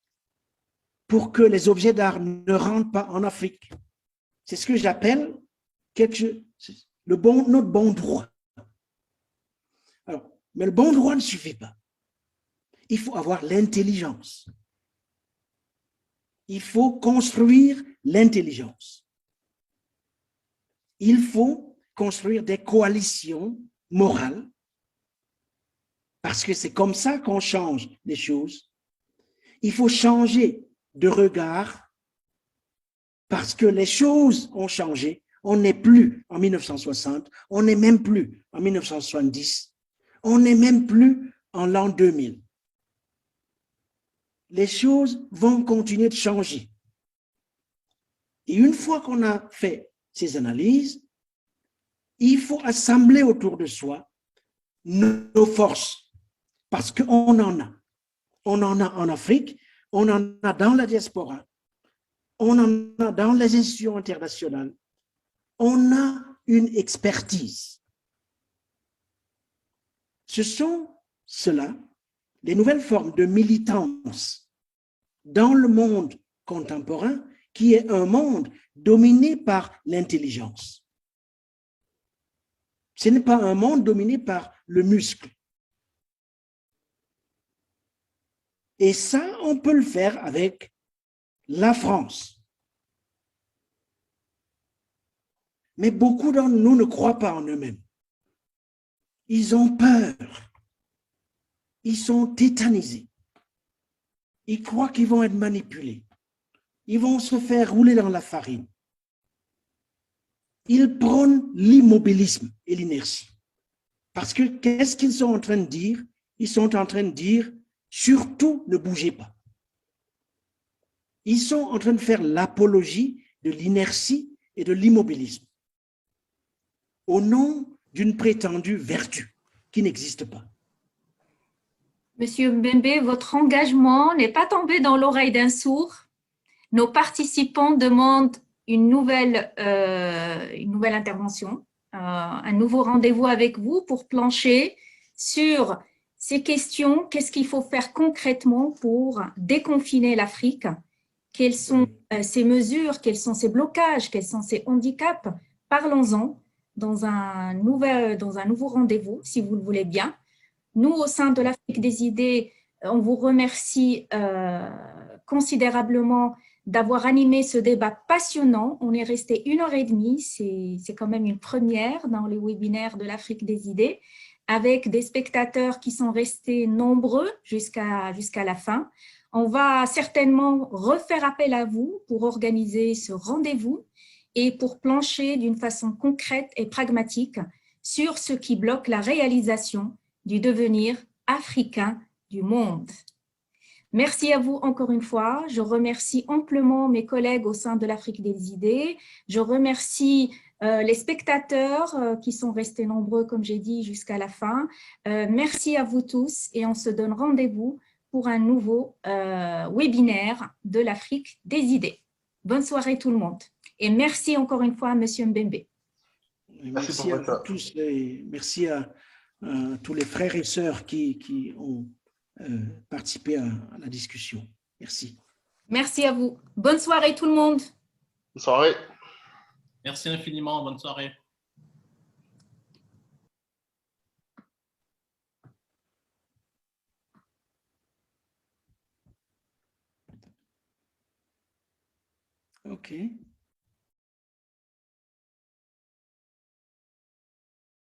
[SPEAKER 4] pour que les objets d'art ne rentrent pas en Afrique. C'est ce que j'appelle notre bon droit. Alors, mais le bon droit ne suffit pas. Il faut avoir l'intelligence. Il faut construire l'intelligence. Il faut construire des coalitions morales, parce que c'est comme ça qu'on change les choses. Il faut changer de regard, parce que les choses ont changé. On n'est plus en 1960, on n'est même plus en 1970, on n'est même plus en l'an 2000. Les choses vont continuer de changer. Et une fois qu'on a fait ces analyses, il faut assembler autour de soi nos forces, parce qu'on en a. On en a en Afrique, on en a dans la diaspora, on en a dans les institutions internationales. On a une expertise. Ce sont cela, les nouvelles formes de militance dans le monde contemporain, qui est un monde dominé par l'intelligence. Ce n'est pas un monde dominé par le muscle. Et ça, on peut le faire avec la France. Mais beaucoup d'entre nous ne croient pas en eux-mêmes. Ils ont peur. Ils sont tétanisés. Ils croient qu'ils vont être manipulés. Ils vont se faire rouler dans la farine. Ils prônent l'immobilisme et l'inertie. Parce que qu'est-ce qu'ils sont en train de dire? Ils sont en train de dire, surtout ne bougez pas. Ils sont en train de faire l'apologie de l'inertie et de l'immobilisme au nom d'une prétendue vertu qui n'existe pas.
[SPEAKER 1] Monsieur Mbembe, votre engagement n'est pas tombé dans l'oreille d'un sourd. Nos participants demandent une nouvelle intervention, un nouveau rendez-vous avec vous pour plancher sur ces questions. Qu'est-ce qu'il faut faire concrètement pour déconfiner l'Afrique? Quelles sont ces mesures? Quels sont ces blocages? Quels sont ces handicaps? Parlons-en dans un nouveau rendez-vous, si vous le voulez bien. Nous, au sein de l'Afrique des idées, on vous remercie considérablement d'avoir animé ce débat passionnant. On est resté 1h30, c'est quand même une première dans les webinaires de l'Afrique des idées, avec des spectateurs qui sont restés nombreux jusqu'à la fin. On va certainement refaire appel à vous pour organiser ce rendez-vous et pour plancher d'une façon concrète et pragmatique sur ce qui bloque la réalisation du devenir africain du monde. Merci à vous encore une fois. Je remercie amplement mes collègues au sein de l'Afrique des idées. Je remercie les spectateurs qui sont restés nombreux, comme j'ai dit, jusqu'à la fin. Merci à vous tous et on se donne rendez-vous pour un nouveau webinaire de l'Afrique des idées. Bonne soirée tout le monde. Et merci encore une fois à M. Mbembe.
[SPEAKER 4] Merci à vous tous et merci à tous les frères et sœurs qui ont participé à la discussion. Merci.
[SPEAKER 1] Merci à vous. Bonne soirée tout le monde.
[SPEAKER 5] Bonne soirée.
[SPEAKER 3] Merci infiniment. Bonne soirée.
[SPEAKER 4] OK.